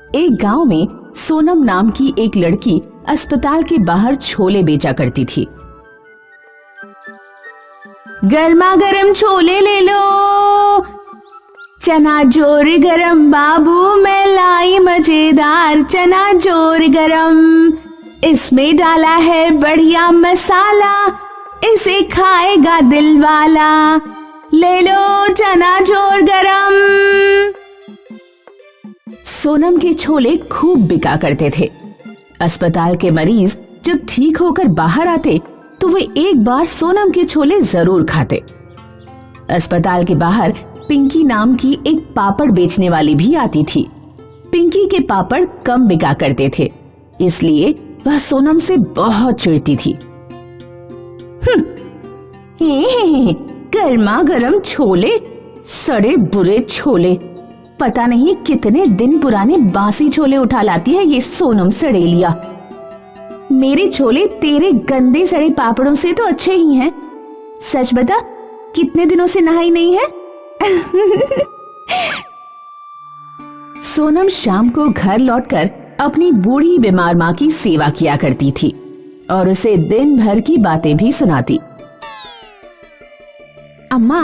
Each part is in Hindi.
एक गांव में सोनम नाम की एक लड़की अस्पताल के बाहर छोले बेचा करती थी। गर्मा गर्म छोले ले लो, चना जोर गरम बाबू, मैं लाई मजेदार चना जोर गरम, इसमें डाला है बढ़िया मसाला, इसे खाएगा दिल वाला, ले लो चना जोर गरम। सोनम के छोले खूब बिका करते थे। अस्पताल के मरीज जब ठीक होकर बाहर आते तो वे एक बार सोनम के छोले जरूर खाते। अस्पताल के बाहर पिंकी नाम की एक पापड़ बेचने वाली भी आती थी। पिंकी के पापड़ कम बिका करते थे, इसलिए वह सोनम से बहुत चिढ़ती थी। गर्मा गर्म छोले, सड़े बुरे छोले, पता नहीं कितने दिन पुराने बासी छोले उठा लाती है ये सोनम सड़ेलिया। मेरे छोले तेरे गंदे सड़े पापड़ों से तो अच्छे ही हैं। सच बता, कितने दिनों से नहाई नहीं है? सोनम शाम को घर लौटकर अपनी बूढ़ी बीमार माँ की सेवा किया करती थी और उसे दिन भर की बातें भी सुनाती। अम्मा,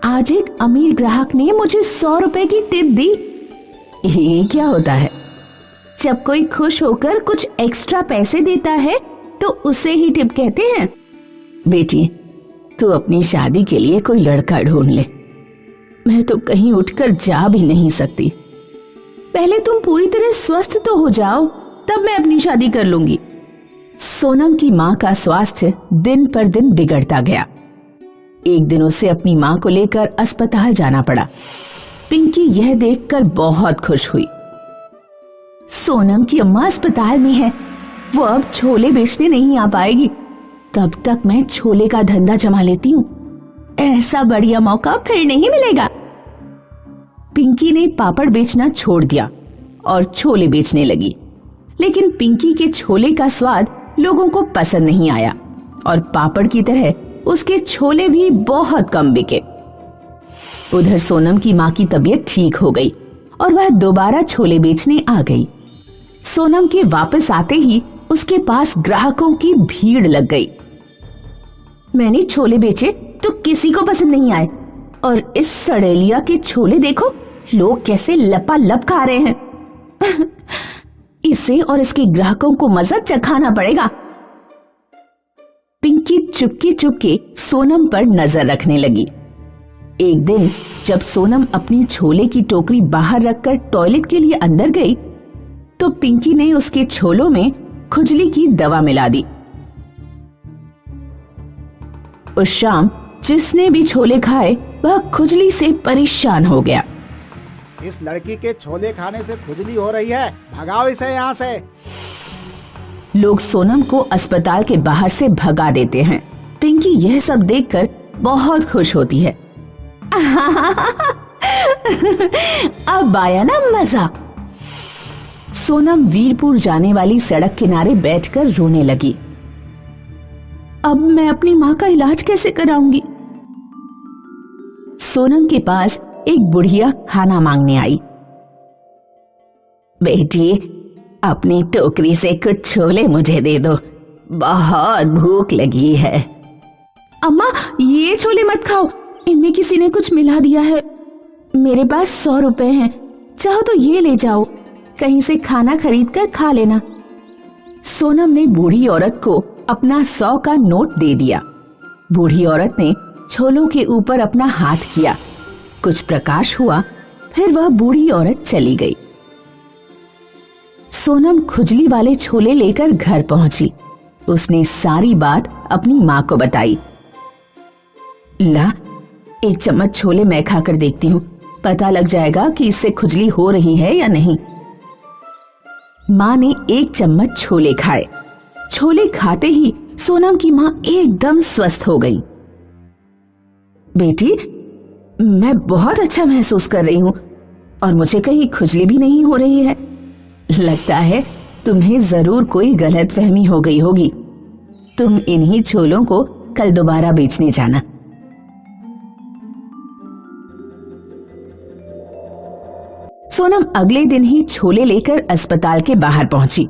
आज एक अमीर ग्राहक ने मुझे 100 रुपए की टिप दी। ये क्या होता है? जब कोई खुश होकर कुछ एक्स्ट्रा पैसे देता है तो उसे ही टिप कहते हैं। बेटी, तू अपनी शादी के लिए कोई लड़का ढूंढ ले। मैं तो कहीं उठकर जा भी नहीं सकती। पहले तुम पूरी तरह स्वस्थ तो हो जाओ, तब मैं अपनी शादी कर लूंगी। सोनम की माँ का स्वास्थ्य दिन पर दिन बिगड़ता गया। एक दिन उसे अपनी माँ को लेकर अस्पताल जाना पड़ा। पिंकी यह देखकर बहुत खुश हुई। सोनम की अम्मा अस्पताल में है, वो अब छोले बेचने नहीं आ पाएगी। तब तक मैं छोले का धंधा जमा लेती हूँ, ऐसा बढ़िया मौका फिर नहीं मिलेगा। पिंकी ने पापड़ बेचना छोड़ दिया और छोले बेचने लगी। लेकिन पिंकी के छोले का स्वाद लोगों को पसंद नहीं आया और पापड़ की तरह उसके छोले भी बहुत कम बिके। उधर सोनम की माँ की तबीयत ठीक हो गई और वह दोबारा छोले बेचने आ गई। सोनम के वापस आते ही उसके पास ग्राहकों की भीड़ लग गई। मैंने छोले बेचे तो किसी को पसंद नहीं आए, और इस सड़ेलिया के छोले देखो, लोग कैसे लपालप खा रहे हैं। इसे और इसके ग्राहकों को मजा चखाना पड़ेगा। पिंकी चुपके चुपके सोनम पर नजर रखने लगी। एक दिन जब सोनम अपनी छोले की टोकरी बाहर रखकर टॉयलेट के लिए अंदर गई तो पिंकी ने उसके छोलों में खुजली की दवा मिला दी। उस शाम जिसने भी छोले खाए वह खुजली से परेशान हो गया। इस लड़की के छोले खाने से खुजली हो रही है, भगाओ इसे यहाँ से। लोग सोनम को अस्पताल के बाहर से भगा देते हैं। पिंकी यह सब देखकर बहुत खुश होती है। अब आया ना मजा। सोनम वीरपुर जाने वाली सड़क किनारे बैठकर रोने लगी। अब मैं अपनी माँ का इलाज कैसे कराऊंगी? सोनम के पास एक बुढ़िया खाना मांगने आई। बेटी, अपनी टोकरी से कुछ छोले मुझे दे दो, बहुत भूख लगी है। अम्मा, ये छोले मत खाओ, इनमें किसी ने कुछ मिला दिया है। मेरे पास 100 रुपए हैं, चाहो तो ये ले जाओ, कहीं से खाना खरीद कर खा लेना। सोनम ने बूढ़ी औरत को अपना 100 का नोट दे दिया। बूढ़ी औरत ने छोलों के ऊपर अपना हाथ किया, कुछ प्रकाश हुआ, फिर वह बूढ़ी औरत चली गई। सोनम खुजली वाले छोले लेकर घर पहुंची। उसने सारी बात अपनी माँ को बताई। ला, एक चम्मच छोले मैं खाकर देखती हूँ, पता लग जाएगा कि इससे खुजली हो रही है या नहीं। माँ ने एक चम्मच छोले खाए। छोले खाते ही सोनम की माँ एकदम स्वस्थ हो गई। बेटी, मैं बहुत अच्छा महसूस कर रही हूँ और मुझे कहीं खुजली भी नहीं हो रही है। लगता है तुम्हें जरूर कोई गलतफहमी हो गई होगी। तुम इन्हीं छोलों को कल दोबारा बेचने जाना। सोनम अगले दिन ही छोले लेकर अस्पताल के बाहर पहुंची।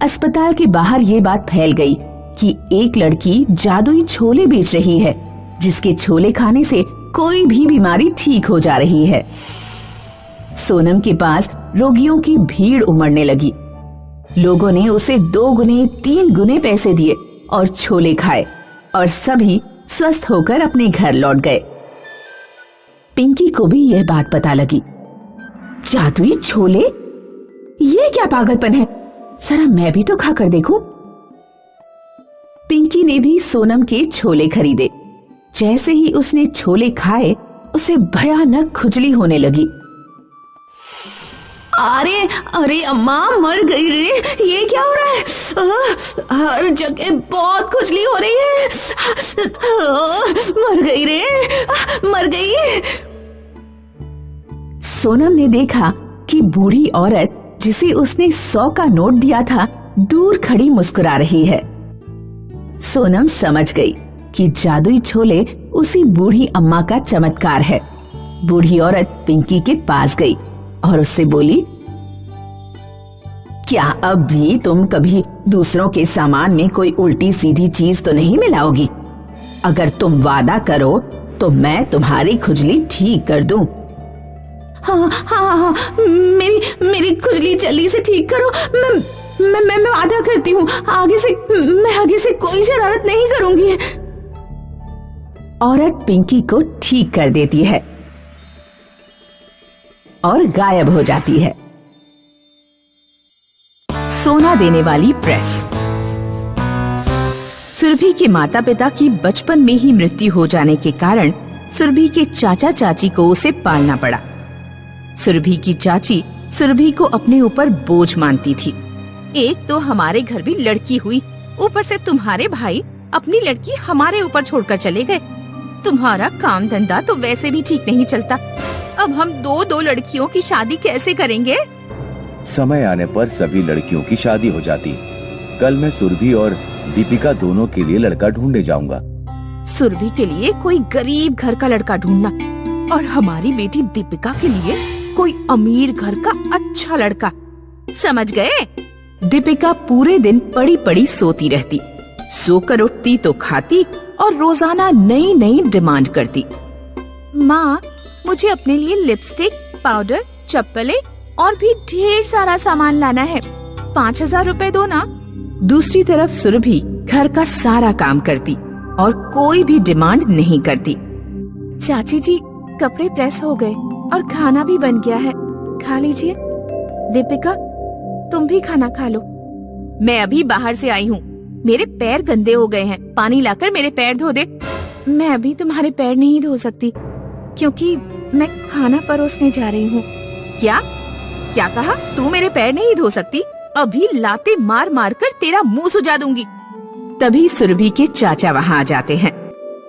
अस्पताल के बाहर ये बात फैल गई कि एक लड़की जादुई छोले बेच रही है, जिसके छोले खाने से कोई भी बीमारी ठीक हो जा रही है। सोनम के पास रोगियों की भीड़ उमड़ने लगी। लोगों ने उसे 2 गुने 3 गुने पैसे दिए और छोले खाए और सभी स्वस्थ होकर अपने घर लौट गए। पिंकी को भी यह बात पता लगी। जादुई छोले, ये क्या पागलपन है, जरा मैं भी तो खाकर देखूं। पिंकी ने भी सोनम के छोले खरीदे। जैसे ही उसने छोले खाए उसे भयानक खुजली होने लगी। अरे अरे अम्मा, मर गई रे, ये क्या हो रहा है? हर जगह बहुत खुजली हो रही है। मर गई रे, मर गई। सोनम ने देखा कि बूढ़ी औरत जिसे उसने 100 का नोट दिया था, दूर खड़ी मुस्कुरा रही है। सोनम समझ गई कि जादुई छोले उसी बूढ़ी अम्मा का चमत्कार है। बूढ़ी औरत पिंकी के पास गई और उससे बोली, क्या अब भी तुम कभी दूसरों के सामान में कोई उल्टी सीधी चीज तो नहीं मिलाओगी? अगर तुम वादा करो तो मैं तुम्हारी खुजली ठीक कर दूं। हाँ हाँ हाँ, मेरी खुजली जल्दी से ठीक करो। मैं वादा करती हूँ, आगे से कोई शरारत नहीं करूंगी। औरत पिंकी को ठीक कर देती है और गायब हो जाती है। सोना देने वाली प्रेस। सुरभि के माता पिता की बचपन में ही मृत्यु हो जाने के कारण सुरभि के चाचा चाची को उसे पालना पड़ा। सुरभि की चाची सुरभि को अपने ऊपर बोझ मानती थी। एक तो हमारे घर भी लड़की हुई, ऊपर से तुम्हारे भाई अपनी लड़की हमारे ऊपर छोड़कर चले गए। तुम्हारा काम धंधा तो वैसे भी ठीक नहीं चलता। अब हम दो लड़कियों की शादी कैसे करेंगे? समय आने पर सभी लड़कियों की शादी हो जाती। कल मैं सुरभि और दीपिका दोनों के लिए लड़का ढूंढने जाऊंगा। सुरभि के लिए कोई गरीब घर का लड़का ढूंढना और हमारी बेटी दीपिका के लिए कोई अमीर घर का अच्छा लड़का। समझ गए? दीपिका पूरे दिन पड़ी पड़ी सोती रहती, सोकर उठती तो खाती और रोजाना नई नई डिमांड करती। माँ, मुझे अपने लिए लिपस्टिक, पाउडर, चप्पलें और भी ढेर सारा सामान लाना है। 5000 रुपए दो ना। दूसरी तरफ सुरभि घर का सारा काम करती और कोई भी डिमांड नहीं करती। चाची जी, कपड़े प्रेस हो गए और खाना भी बन गया है, खा लीजिए। दीपिका, तुम भी खाना खा लो। मैं अभी बाहर से आई हूँ, मेरे पैर गंदे हो गए हैं, पानी लाकर मेरे पैर धो दे। मैं अभी तुम्हारे पैर नहीं धो सकती क्योंकि मैं खाना परोसने जा रही हूँ। क्या क्या कहा? तू मेरे पैर नहीं धो सकती? अभी लाते मार मार कर तेरा मुंह सुजा दूंगी। तभी सुरभि के चाचा वहाँ आ जाते हैं।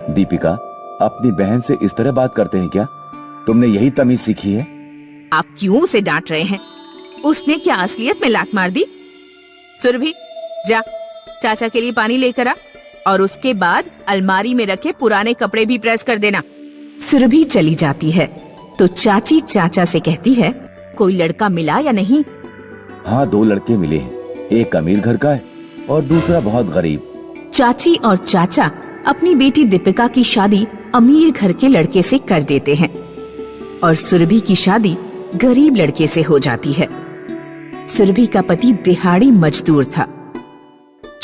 दीपिका, अपनी बहन से इस तरह बात करते हैं क्या? तुमने यही तमीज सीखी है? आप क्यों उसे डांट रहे हैं? उसने क्या असलियत में लात मार दी? सुरभि, जा चाचा के लिए पानी लेकर आ और उसके बाद अलमारी में रखे पुराने कपड़े भी प्रेस कर देना। सुरभि चली जाती है तो चाची चाचा से कहती है, कोई लड़का मिला या नहीं? हाँ, 2 लड़के मिले हैं। एक अमीर घर का है और दूसरा बहुत गरीब। चाची और चाचा अपनी बेटी दीपिका की शादी अमीर घर के लड़के से कर देते हैं और सुरभि की शादी गरीब लड़के से हो जाती है। सुरभि का पति दिहाड़ी मजदूर था।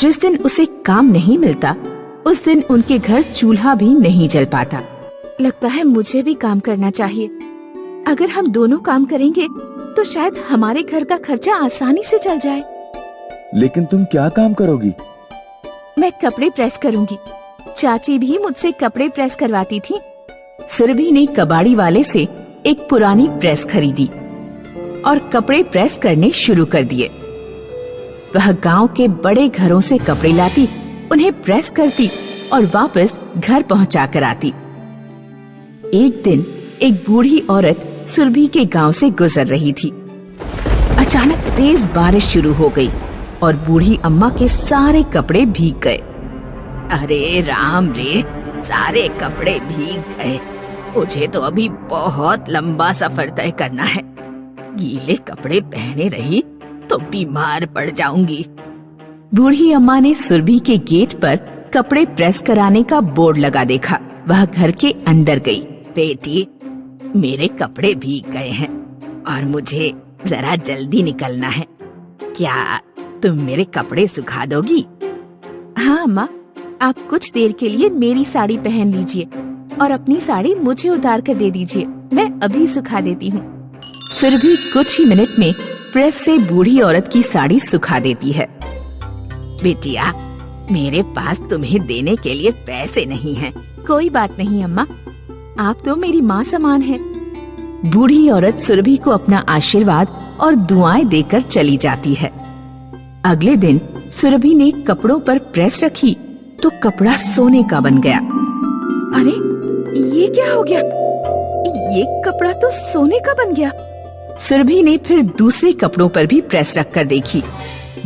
जिस दिन उसे काम नहीं मिलता उस दिन उनके घर चूल्हा भी नहीं जल पाता। लगता है मुझे भी काम करना चाहिए। अगर हम दोनों काम करेंगे तो शायद हमारे घर का खर्चा आसानी से चल जाए। लेकिन तुम क्या काम करोगी? मैं कपड़े प्रेस करूंगी। चाची भी मुझसे कपड़े प्रेस करवाती थी। सुरभि ने कबाड़ी वाले से एक पुरानी प्रेस खरीदी और कपड़े प्रेस करने शुरू कर दिए। वह गांव के बड़े घरों से कपड़े लाती, उन्हें प्रेस करती और वापस घर पहुंचा कर आती। एक दिन एक बूढ़ी औरत सुरभि के गांव से गुजर रही थी। अचानक तेज बारिश शुरू हो गई और बूढ़ी अम्मा के सारे कपड़े भीग गए। अरे राम रे, सारे कपड़े भीग गए। मुझे तो अभी बहुत लंबा सफर तय करना है। गीले कपड़े पहने रही तो बीमार पड़ जाऊंगी। बूढ़ी अम्मा ने सुरभि के गेट पर कपड़े प्रेस कराने का बोर्ड लगा देखा। वह घर के अंदर गई। बेटी, मेरे कपड़े भीग गए हैं और मुझे जरा जल्दी निकलना है। क्या तुम मेरे कपड़े सुखा दोगी? हाँ अम्मा, आप कुछ देर के लिए मेरी साड़ी पहन लीजिए और अपनी साड़ी मुझे उतार कर दे दीजिए, मैं अभी सुखा देती हूँ। सुरभि कुछ ही मिनट में प्रेस से बूढ़ी औरत की साड़ी सुखा देती है। बेटिया, मेरे पास तुम्हें देने के लिए पैसे नहीं हैं। कोई बात नहीं अम्मा, आप तो मेरी माँ समान हैं। बूढ़ी औरत सुरभि को अपना आशीर्वाद और दुआएं देकर चली जाती है। अगले दिन सुरभि ने कपड़ों पर प्रेस रखी तो कपड़ा सोने का बन गया। अरे ये क्या हो गया? ये कपड़ा तो सोने का बन गया। सुरभि ने फिर दूसरे कपड़ों पर भी प्रेस रखकर देखी।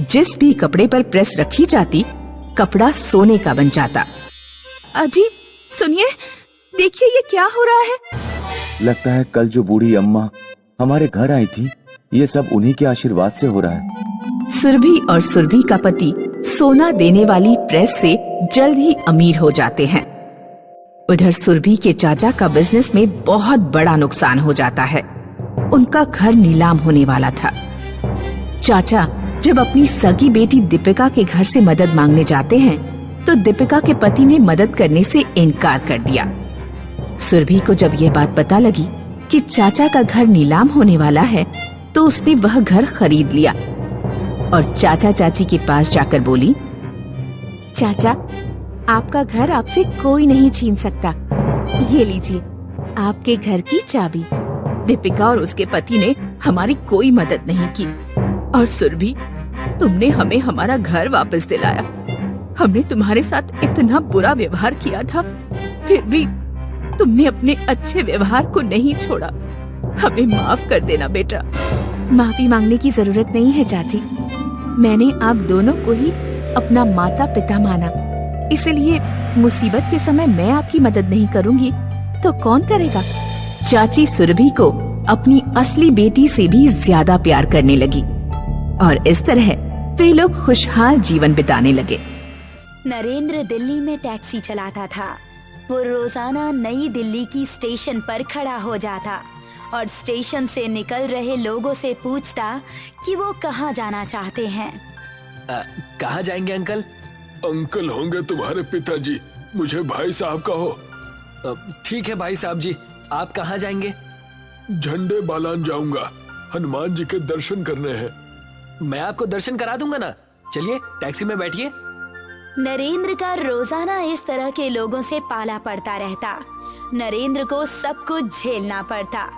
जिस भी कपड़े पर प्रेस रखी जाती, कपड़ा सोने का बन जाता। अजी सुनिए, देखिए ये क्या हो रहा है। लगता है कल जो बूढ़ी अम्मा हमारे घर आई थी, ये सब उन्हीं के आशीर्वाद से हो रहा है। सुरभि और सुरभि का पति सोना देने वाली प्रेस से जल्द ही अमीर हो जाते हैं। उधर सुरभि के चाचा का बिजनेस में बहुत बड़ा नुकसान हो जाता है। उनका घर नीलाम होने वाला था। चाचा जब अपनी सगी बेटी दीपिका के घर से मदद मांगने जाते हैं तो दीपिका के पति ने मदद करने से इनकार कर दिया। सुरभि को जब यह बात पता लगी कि चाचा का घर नीलाम होने वाला है तो उसने वह घर खरीद लिया और चाचा चाची के पास जाकर बोली, चाचा, आपका घर आपसे कोई नहीं छीन सकता। ये लीजिए आपके घर की चाबी। दीपिका और उसके पति ने हमारी कोई मदद नहीं की और सुरभि, तुमने हमें हमारा घर वापस दिलाया। हमने तुम्हारे साथ इतना बुरा व्यवहार किया था, फिर भी तुमने अपने अच्छे व्यवहार को नहीं छोड़ा। हमें माफ कर देना बेटा। माफी मांगने की जरूरत नहीं है चाची। मैंने आप दोनों को ही अपना माता पिता माना, इसलिए मुसीबत के समय मैं आपकी मदद नहीं करूंगी तो कौन करेगा। चाची सुरभि को अपनी असली बेटी से भी ज्यादा प्यार करने लगी और इस तरह वे लोग खुशहाल जीवन बिताने लगे। नरेंद्र दिल्ली में टैक्सी चलाता था। वो रोजाना नई दिल्ली की स्टेशन पर खड़ा हो जाता और स्टेशन से निकल रहे लोगों से पूछता कि वो कहाँ जाना चाहते हैं। कहाँ जाएंगे अंकल? अंकल होंगे तुम्हारे पिताजी, मुझे भाई साहब कहो। ठीक है भाई साहब जी, आप कहाँ जाएंगे? झंडे बालान जाऊंगा, हनुमान जी के दर्शन करने हैं। मैं आपको दर्शन करा दूंगा ना। चलिए टैक्सी में बैठिए। नरेंद्र का रोजाना इस तरह के लोगों से पाला पड़ता रहता। नरेंद्र को सब कुछ झेलना पड़ता।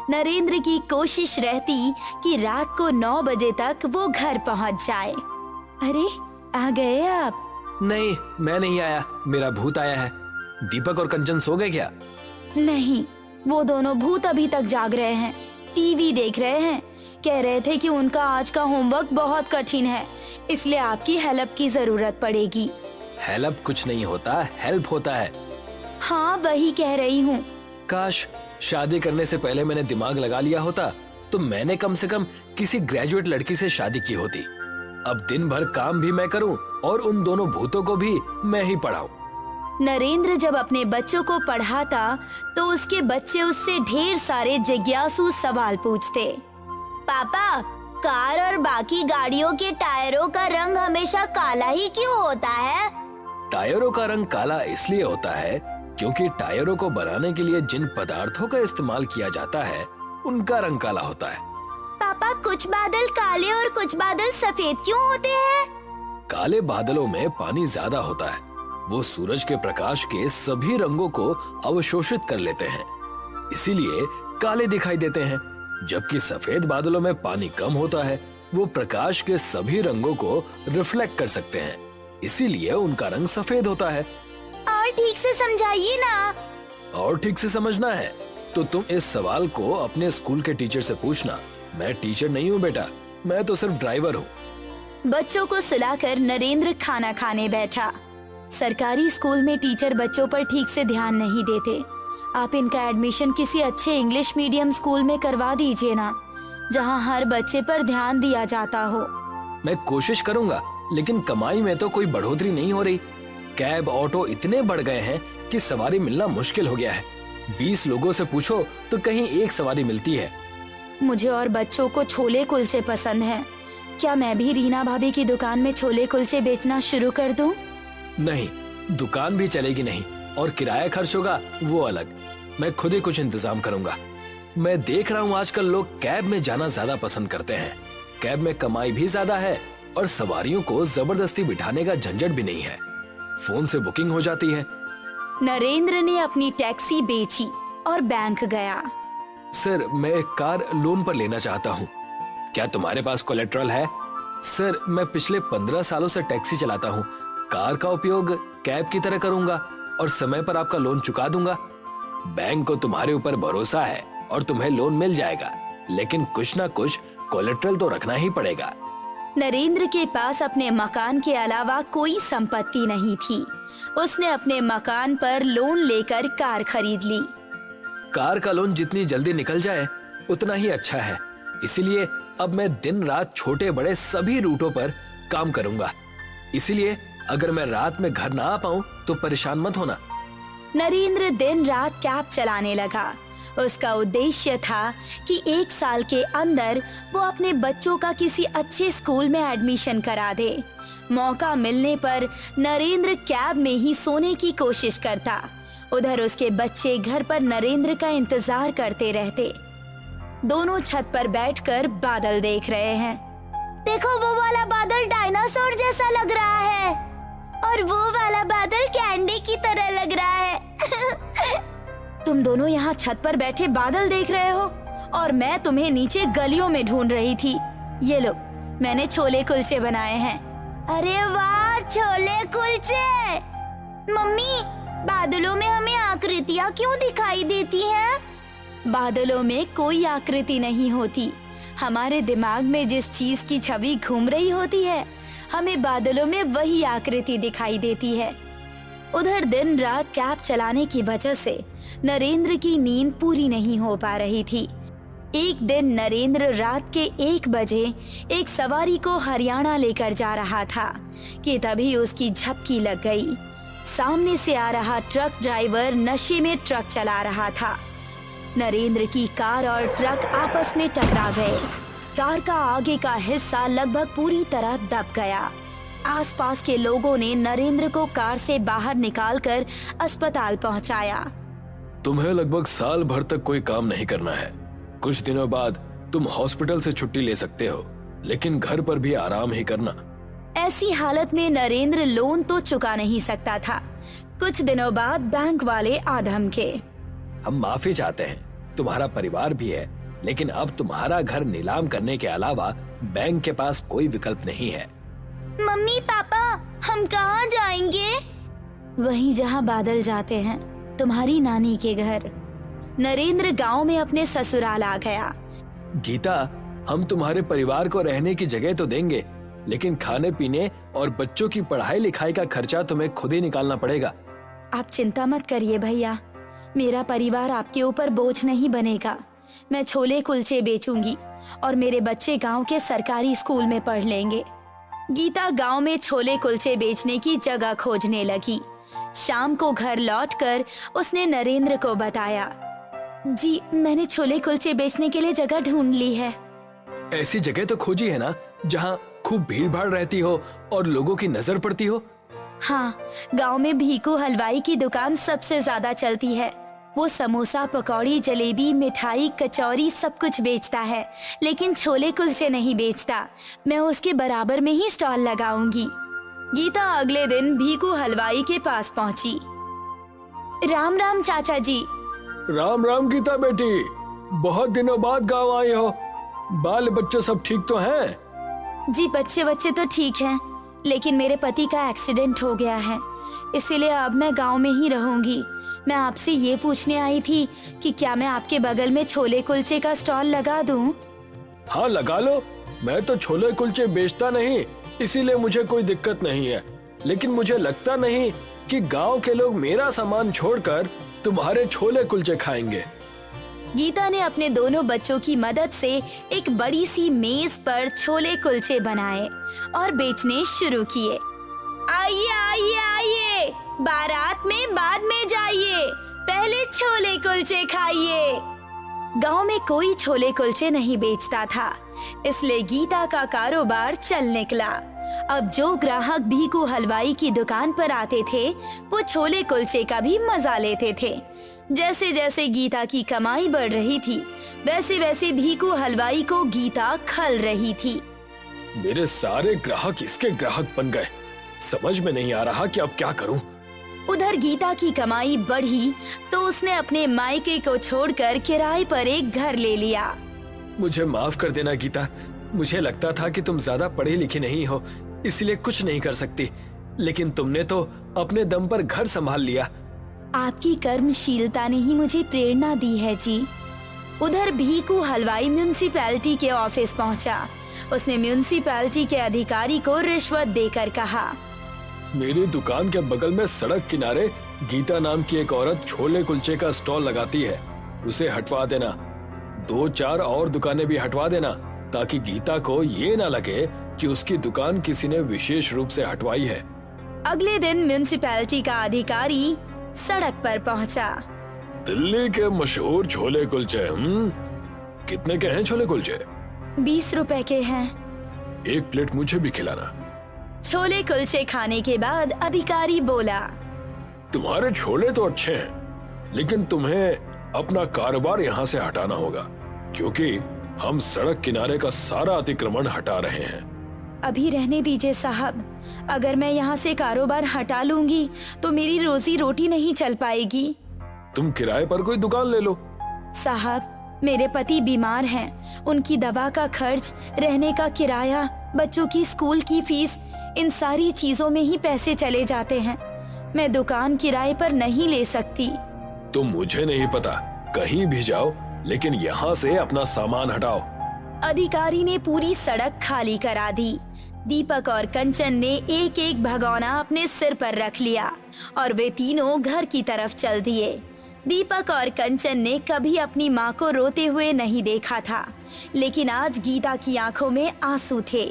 नरेंद्र की कोशिश रहती कि रात को 9 बजे तक वो घर पहुंच जाए। अरे आ गए आप? नहीं, मैं नहीं आया, मेरा भूत आया है। दीपक और कंचन सो गए क्या? नहीं, वो दोनों भूत अभी तक जाग रहे हैं, टीवी देख रहे हैं। कह रहे थे कि उनका आज का होमवर्क बहुत कठिन है, इसलिए आपकी हेल्प की जरूरत पड़ेगी। हेल्प कुछ नहीं होता, हेल्प होता है। हाँ वही कह रही हूँ। काश शादी करने से पहले मैंने दिमाग लगा लिया होता तो मैंने कम से कम किसी ग्रेजुएट लड़की से शादी की होती। अब दिन भर काम भी मैं करूं और उन दोनों भूतों को भी मैं ही पढ़ाऊं। नरेंद्र जब अपने बच्चों को पढ़ाता तो उसके बच्चे उससे ढेर सारे जिज्ञासु सवाल पूछते। पापा, कार और बाकी गाड़ियों के टायरों का रंग हमेशा काला ही क्यों होता है? टायरों का रंग काला इसलिए होता है क्योंकि टायरों को बनाने के लिए जिन पदार्थों का इस्तेमाल किया जाता है उनका रंग काला होता है। पापा, कुछ बादल काले और कुछ बादल सफेद क्यों होते हैं? काले बादलों में पानी ज्यादा होता है, वो सूरज के प्रकाश के सभी रंगों को अवशोषित कर लेते हैं, इसीलिए काले दिखाई देते हैं। जबकि सफेद बादलों में पानी कम होता है, वो प्रकाश के सभी रंगों को रिफ्लेक्ट कर सकते हैं, इसीलिए उनका रंग सफेद होता है। और ठीक से समझाइए ना। और ठीक से समझना है तो तुम इस सवाल को अपने स्कूल के टीचर से पूछना। मैं टीचर नहीं हूँ बेटा, मैं तो सिर्फ ड्राइवर हूँ। बच्चों को सुलाकर नरेंद्र खाना खाने बैठा। सरकारी स्कूल में टीचर बच्चों पर ठीक से ध्यान नहीं देते। आप इनका एडमिशन किसी अच्छे इंग्लिश मीडियम स्कूल में करवा दीजिए ना। जहाँ हर बच्चे पर ध्यान दिया जाता हो। मैं कोशिश करूंगा, लेकिन कमाई में तो कोई बढ़ोतरी नहीं हो रही। कैब ऑटो इतने बढ़ गए हैं कि सवारी मिलना मुश्किल हो गया है। 20 लोगों से पूछो तो कहीं एक सवारी मिलती है। मुझे और बच्चों को छोले कुलचे पसंद हैं। क्या मैं भी रीना भाभी की दुकान में छोले कुलचे बेचना शुरू कर दूं? नहीं, दुकान भी चलेगी नहीं, और किराया खर्च होगा वो अलग। मैं खुद ही कुछ इंतजाम करूंगा। मैं देख रहा हूँ आजकल लोग कैब में जाना ज्यादा पसंद करते हैं। कैब में कमाई भी ज्यादा है और सवारियों को जबरदस्ती बिठाने का झंझट भी नहीं है। फोन से बुकिंग हो जाती है। नरेंद्र ने अपनी टैक्सी बेची और बैंक गया। सर, मैं एक कार लोन पर लेना चाहता हूँ। क्या तुम्हारे पास कोलेट्रल है? सर, मैं पिछले 15 सालों से टैक्सी चलाता हूँ। कार का उपयोग कैब की तरह करूंगा और समय पर आपका लोन चुका दूंगा। बैंक को तुम्हारे ऊपर भरोसा है और तुम्हें लोन मिल जाएगा, लेकिन कुछ ना कुछ कोलेट्रल तो रखना ही पड़ेगा। नरेंद्र के पास अपने मकान के अलावा कोई संपत्ति नहीं थी। उसने अपने मकान पर लोन लेकर कार खरीद ली। कार का लोन जितनी जल्दी निकल जाए उतना ही अच्छा है। इसीलिए अब मैं दिन रात छोटे बड़े सभी रूटों पर काम करूंगा। इसीलिए अगर मैं रात में घर ना आ पाऊं तो परेशान मत होना। नरेंद्र दिन रात कैब चलाने लगा। उसका उद्देश्य था कि 1 साल के अंदर वो अपने बच्चों का किसी अच्छे स्कूल में एडमिशन करा दे। मौका मिलने पर नरेंद्र कैब में ही सोने की कोशिश करता। उधर उसके बच्चे घर पर नरेंद्र का इंतजार करते रहते। दोनों छत पर बैठकर बादल देख रहे हैं। देखो, वो वाला बादल डायनासोर जैसा लग रहा है और वो वाला बादल कैंडी की तरह लग रहा है। तुम दोनों यहाँ छत पर बैठे बादल देख रहे हो और मैं तुम्हें नीचे गलियों में ढूंढ रही थी। ये लो, मैंने छोले कुलचे बनाए हैं। अरे वाह, छोले कुलचे! मम्मी, बादलों में हमें आकृतियाँ क्यों दिखाई देती हैं? बादलों में कोई आकृति नहीं होती। हमारे दिमाग में जिस चीज की छवि घूम रही होती है, हमें बादलों में वही आकृति दिखाई देती है। उधर दिन रात कैब चलाने की वजह से नरेंद्र की नींद पूरी नहीं हो पा रही थी। एक दिन नरेंद्र रात के 1 बजे एक सवारी को हरियाणा लेकर जा रहा था कि तभी उसकी झपकी लग गई। सामने से आ रहा ट्रक ड्राइवर नशे में ट्रक चला रहा था। नरेंद्र की कार और ट्रक आपस में टकरा गए। कार का आगे का हिस्सा लगभग पूरी तरह दब गया। आसपास के लोगों ने नरेंद्र को कार से बाहर निकालकर अस्पताल पहुंचाया। तुम्हें लगभग साल भर तक कोई काम नहीं करना है। कुछ दिनों बाद तुम हॉस्पिटल से छुट्टी ले सकते हो, लेकिन घर पर भी आराम ही करना। ऐसी हालत में नरेंद्र लोन तो चुका नहीं सकता था। कुछ दिनों बाद बैंक वाले आ धमके। हम माफी चाहते हैं, तुम्हारा परिवार भी है, लेकिन अब तुम्हारा घर नीलाम करने के अलावा बैंक के पास कोई विकल्प नहीं है। मम्मी पापा, हम कहाँ जाएंगे? वहीं जहाँ बादल जाते हैं, तुम्हारी नानी के घर। नरेंद्र गांव में अपने ससुराल आ गया। गीता, हम तुम्हारे परिवार को रहने की जगह तो देंगे, लेकिन खाने पीने और बच्चों की पढ़ाई लिखाई का खर्चा तुम्हें खुद ही निकालना पड़ेगा। आप चिंता मत करिए भैया, मेरा परिवार आपके ऊपर बोझ नहीं बनेगा। मैं छोले कुलचे बेचूंगी और मेरे बच्चे गांव के सरकारी स्कूल में पढ़ लेंगे। गीता गांव में छोले कुलचे बेचने की जगह खोजने लगी। शाम को घर लौटकर उसने नरेंद्र को बताया, जी मैंने छोले कुलचे बेचने के लिए जगह ढूंढ ली है। ऐसी जगह तो खोजी है ना जहाँ खूब भीड़ भाड़ रहती हो और लोगों की नजर पड़ती हो? हाँ, गांव में भीकू हलवाई की दुकान सबसे ज्यादा चलती है। वो समोसा, पकौड़ी, जलेबी, मिठाई, कचौरी सब कुछ बेचता है, लेकिन छोले कुलचे नहीं बेचता। मैं उसके बराबर में ही स्टॉल लगाऊंगी। गीता अगले दिन भीकू हलवाई के पास पहुंची। राम राम चाचा जी। राम राम गीता बेटी, बहुत दिनों बाद गांव आई हो। बाल बच्चे सब ठीक तो हैं? जी बच्चे तो ठीक हैं, लेकिन मेरे पति का एक्सीडेंट हो गया है, इसीलिए अब मैं गांव में ही रहूंगी। मैं आपसे ये पूछने आई थी कि क्या मैं आपके बगल में छोले कुलचे का स्टॉल लगा दूं? हाँ लगा लो। मैं तो छोले कुलचे बेचता नहीं, इसीलिए मुझे कोई दिक्कत नहीं है। लेकिन मुझे लगता नहीं कि गांव के लोग मेरा सामान छोड़कर तुम्हारे छोले कुलचे खाएंगे। गीता ने अपने दोनों बच्चों की मदद से एक बड़ी सी मेज पर छोले कुलचे बनाए और बेचने शुरू किए। आइए आइए आइए, बारात में बाद में जाइए, पहले छोले कुलचे खाइए। गांव में कोई छोले कुलचे नहीं बेचता था, इसलिए गीता का कारोबार चल निकला। अब जो ग्राहक भीकू हलवाई की दुकान पर आते थे वो छोले कुलचे का भी मजा लेते थे। जैसे जैसे गीता की कमाई बढ़ रही थी वैसे वैसे भीकू हलवाई को गीता खल रही थी। मेरे सारे ग्राहक इसके ग्राहक बन गए, समझ में नहीं आ रहा कि अब क्या करूं। उधर गीता की कमाई बढ़ी तो उसने अपने मायके को छोड़कर किराए पर एक घर ले लिया। मुझे माफ कर देना गीता, मुझे लगता था कि तुम ज्यादा पढ़ी लिखी नहीं हो इसलिए कुछ नहीं कर सकती, लेकिन तुमने तो अपने दम पर घर संभाल लिया। आपकी कर्मशीलता ने ही मुझे प्रेरणा दी है जी। उधर भीकू हलवाई म्युनिसिपैलिटी के ऑफिस पहुंचा। उसने म्युनिसिपैलिटी के अधिकारी को रिश्वत देकर कहा, मेरी दुकान के बगल में सड़क किनारे गीता नाम की एक औरत छोले कुलचे का स्टॉल लगाती है, उसे हटवा देना। 2-4 और दुकानें भी हटवा देना ताकि गीता को ये ना लगे कि उसकी दुकान किसी ने विशेष रूप से हटवाई है। अगले दिन म्युनिसिपैलिटी का अधिकारी सड़क पर पहुंचा। दिल्ली के मशहूर छोले कुलचे, कितने के हैं छोले कुलचे? 20 रुपए के हैं। एक प्लेट मुझे भी खिलाना। छोले कुलचे खाने के बाद अधिकारी बोला, तुम्हारे छोले तो अच्छे हैं, लेकिन तुम्हें अपना कारोबार यहाँ से हटाना होगा, क्योंकि हम सड़क किनारे का सारा अतिक्रमण हटा रहे हैं। अभी रहने दीजिए साहब, अगर मैं यहाँ से कारोबार हटा लूंगी तो मेरी रोजी रोटी नहीं चल पाएगी। तुम किराए पर कोई दुकान ले लो। साहब, मेरे पति बीमार हैं, उनकी दवा का खर्च, रहने का किराया, बच्चों की स्कूल की फीस, इन सारी चीजों में ही पैसे चले जाते हैं। मैं दुकान किराए पर नहीं ले सकती। तो मुझे नहीं पता, कहीं भी जाओ, लेकिन यहाँ से अपना सामान हटाओ। अधिकारी ने पूरी सड़क खाली करा दी। दीपक और कंचन ने एक एक भगोना अपने सिर पर रख लिया और वे तीनों घर की तरफ चल दिए। दीपक और कंचन ने कभी अपनी माँ को रोते हुए नहीं देखा था, लेकिन आज गीता की आंखों में आंसू थे।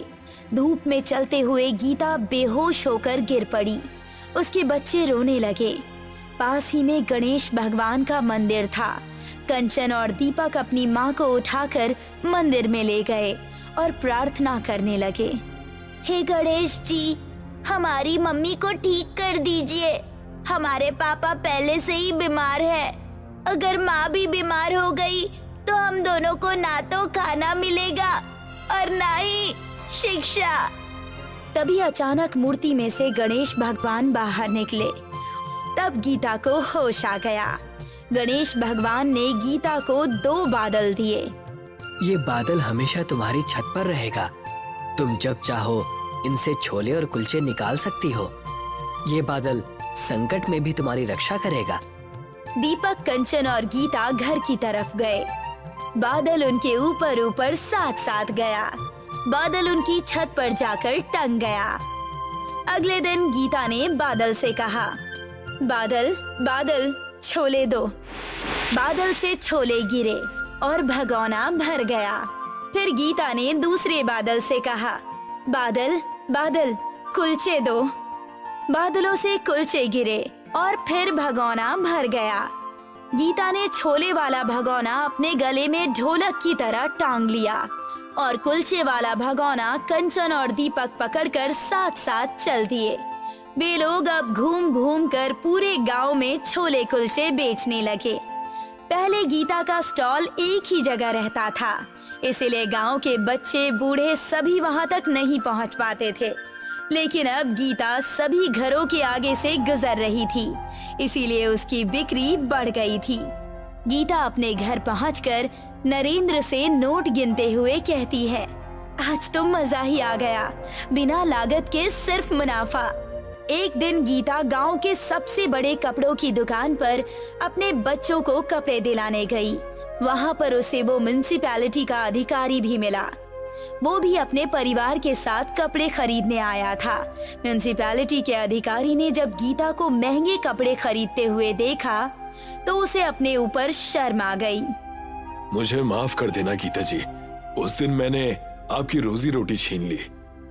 धूप में चलते हुए गीता बेहोश होकर गिर पड़ी। उसके बच्चे रोने लगे। पास ही में गणेश भगवान का मंदिर था। कंचन और दीपक अपनी माँ को उठाकर मंदिर में ले गए और प्रार्थना करने लगे। हे गणेश जी, हमारी मम्मी को ठीक कर दीजिए। हमारे पापा पहले से ही बीमार है। अगर माँ भी बीमार हो गई तो हम दोनों को ना तो खाना मिलेगा और ना ही शिक्षा। तभी अचानक मूर्ति में से गणेश भगवान बाहर निकले। तब गीता को होश आ गया। गणेश भगवान ने गीता को 2 बादल दिए। ये बादल हमेशा तुम्हारी छत पर रहेगा। तुम जब चाहो इनसे छोले और कुलचे निकाल सकती हो। ये बादल संकट में भी तुम्हारी रक्षा करेगा। दीपक, कंचन और गीता घर की तरफ गए। बादल उनके ऊपर ऊपर साथ साथ गया। बादल उनकी छत पर जाकर टंग गया। अगले दिन गीता ने बादल से कहा, बादल बादल छोले दो। बादल से छोले गिरे और भगोना भर गया। फिर गीता ने दूसरे बादल से कहा, बादल बादल कुलचे दो। बादलों से कुलचे गिरे और फिर भगोना भर गया। गीता ने छोले वाला भगोना अपने गले में ढोलक की तरह टांग लिया और कुलचे वाला भगोना कंचन और दीपक पकड़कर साथ साथ चल दिए। वे लोग अब घूम घूम कर पूरे गांव में छोले कुलचे बेचने लगे। पहले गीता का स्टॉल एक ही जगह रहता था, इसीलिए गांव के बच्चे बूढ़े सभी वहां तक नहीं पहुंच पाते थे। लेकिन अब गीता सभी घरों के आगे से गुजर रही थी, इसीलिए उसकी बिक्री बढ़ गई थी। गीता अपने घर पहुंचकर नरेंद्र से नोट गिनते हुए कहती है, आज तो मजा ही आ गया, बिना लागत के सिर्फ मुनाफा। एक दिन गीता गांव के सबसे बड़े कपड़ों की दुकान पर अपने बच्चों को कपड़े दिलाने गई। वहां पर उसे वो म्युनिसिपैलिटी का अधिकारी भी मिला। वो भी अपने परिवार के साथ कपड़े खरीदने आया था। म्युनिसिपैलिटी के अधिकारी ने जब गीता को महंगे कपड़े खरीदते हुए देखा तो उसे अपने ऊपर शर्म आ गई। मुझे माफ कर देना गीता जी। उस दिन मैंने आपकी रोजी रोटी छीन ली।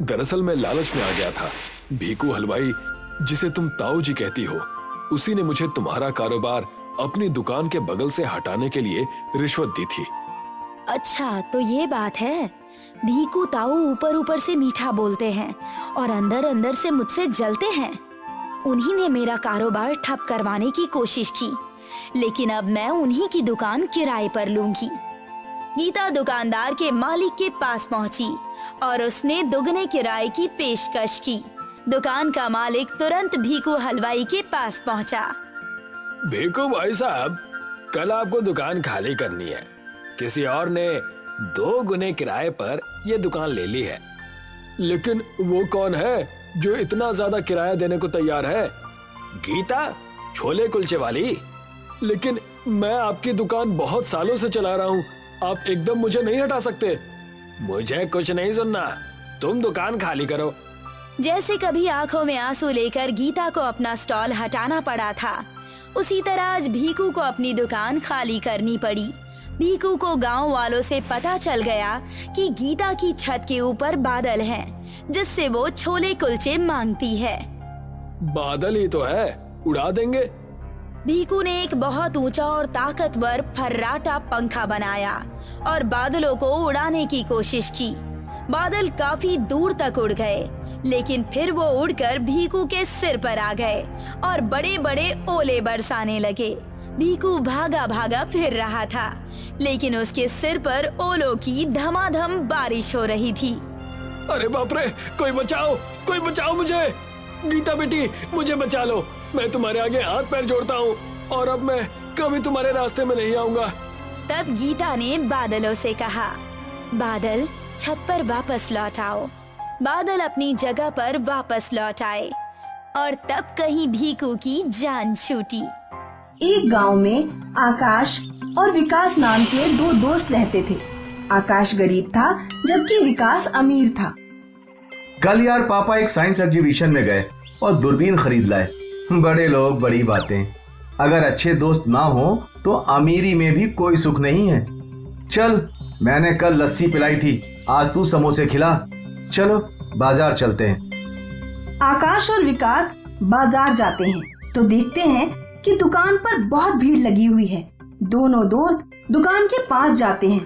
दरअसल मैं लालच में आ गया था। भीकू हलवाई, जिसे तुम ताऊ जी कहती हो, उसी ने मुझे तुम्हारा कारोबार अपनी दुकान के बगल से हटाने के लिए रिश्वत दी थी। अच्छा, तो ये बात है। भीकू ताऊ ऊपर ऊपर से मीठा बोलते हैं और अंदर अंदर से मुझसे जलते हैं। उन्हीं ने मेरा कारोबार ठप करवाने की कोशिश की, लेकिन अब मैं उन्हीं की दुकान किराए पर लूंगी। गीता दुकानदार के मालिक के पास पहुंची और उसने दुगने किराए की पेशकश की। दुकान का मालिक तुरंत भीकू हलवाई के पास पहुंचा। भीकू भाई साहब, कल आपको दुकान खाली करनी है। किसी और ने 2 गुने किराए पर यह दुकान ले ली है। लेकिन वो कौन है जो इतना ज्यादा किराया देने को तैयार है? गीता, छोले कुलचे वाली। लेकिन मैं आपकी दुकान बहुत सालों से चला रहा हूँ, आप एकदम मुझे नहीं हटा सकते। मुझे कुछ नहीं सुनना, तुम दुकान खाली करो। जैसे कभी आंखों में आंसू लेकर गीता को अपना स्टॉल हटाना पड़ा था, उसी तरह आज भीकू को अपनी दुकान खाली करनी पड़ी। भीकू को गांव वालों से पता चल गया कि गीता की छत के ऊपर बादल हैं, जिससे वो छोले कुलचे मांगती है। बादल ही तो है, उड़ा देंगे। भीकू ने एक बहुत ऊंचा और ताकतवर फर्राटा पंखा बनाया और बादलों को उड़ाने की कोशिश की। बादल काफी दूर तक उड़ गए, लेकिन फिर वो उड़कर भीकू के सिर पर आ गए और बड़े बड़े ओले बरसाने लगे। भीकू भागा भागा फिर रहा था, लेकिन उसके सिर पर ओलों की धमाधम बारिश हो रही थी। अरे बाप रे, कोई बचाओ मुझे। गीता बेटी, मुझे बचा लो। मैं तुम्हारे आगे हाथ पैर जोड़ता हूँ और अब मैं कभी तुम्हारे रास्ते में नहीं आऊंगा। तब गीता ने बादलों से कहा, बादल छत पर वापस लौट आओ। बादल अपनी जगह पर वापस लौट आए और तब कहीं भीकू की जान छूटी। एक गांव में आकाश और विकास नाम के 2 दोस्त रहते थे। आकाश गरीब था, जबकि विकास अमीर था। कल यार पापा एक साइंस एग्जीबिशन में गए और दूरबीन खरीद लाए। बड़े लोग बड़ी बातें। अगर अच्छे दोस्त ना हो तो अमीरी में भी कोई सुख नहीं है। चल, मैंने कल लस्सी पिलाई थी, आज तू समोसे खिला। चलो बाजार चलते हैं। आकाश और विकास बाजार जाते हैं तो देखते हैं कि दुकान पर बहुत भीड़ लगी हुई है। दोनों दोस्त दुकान के पास जाते हैं।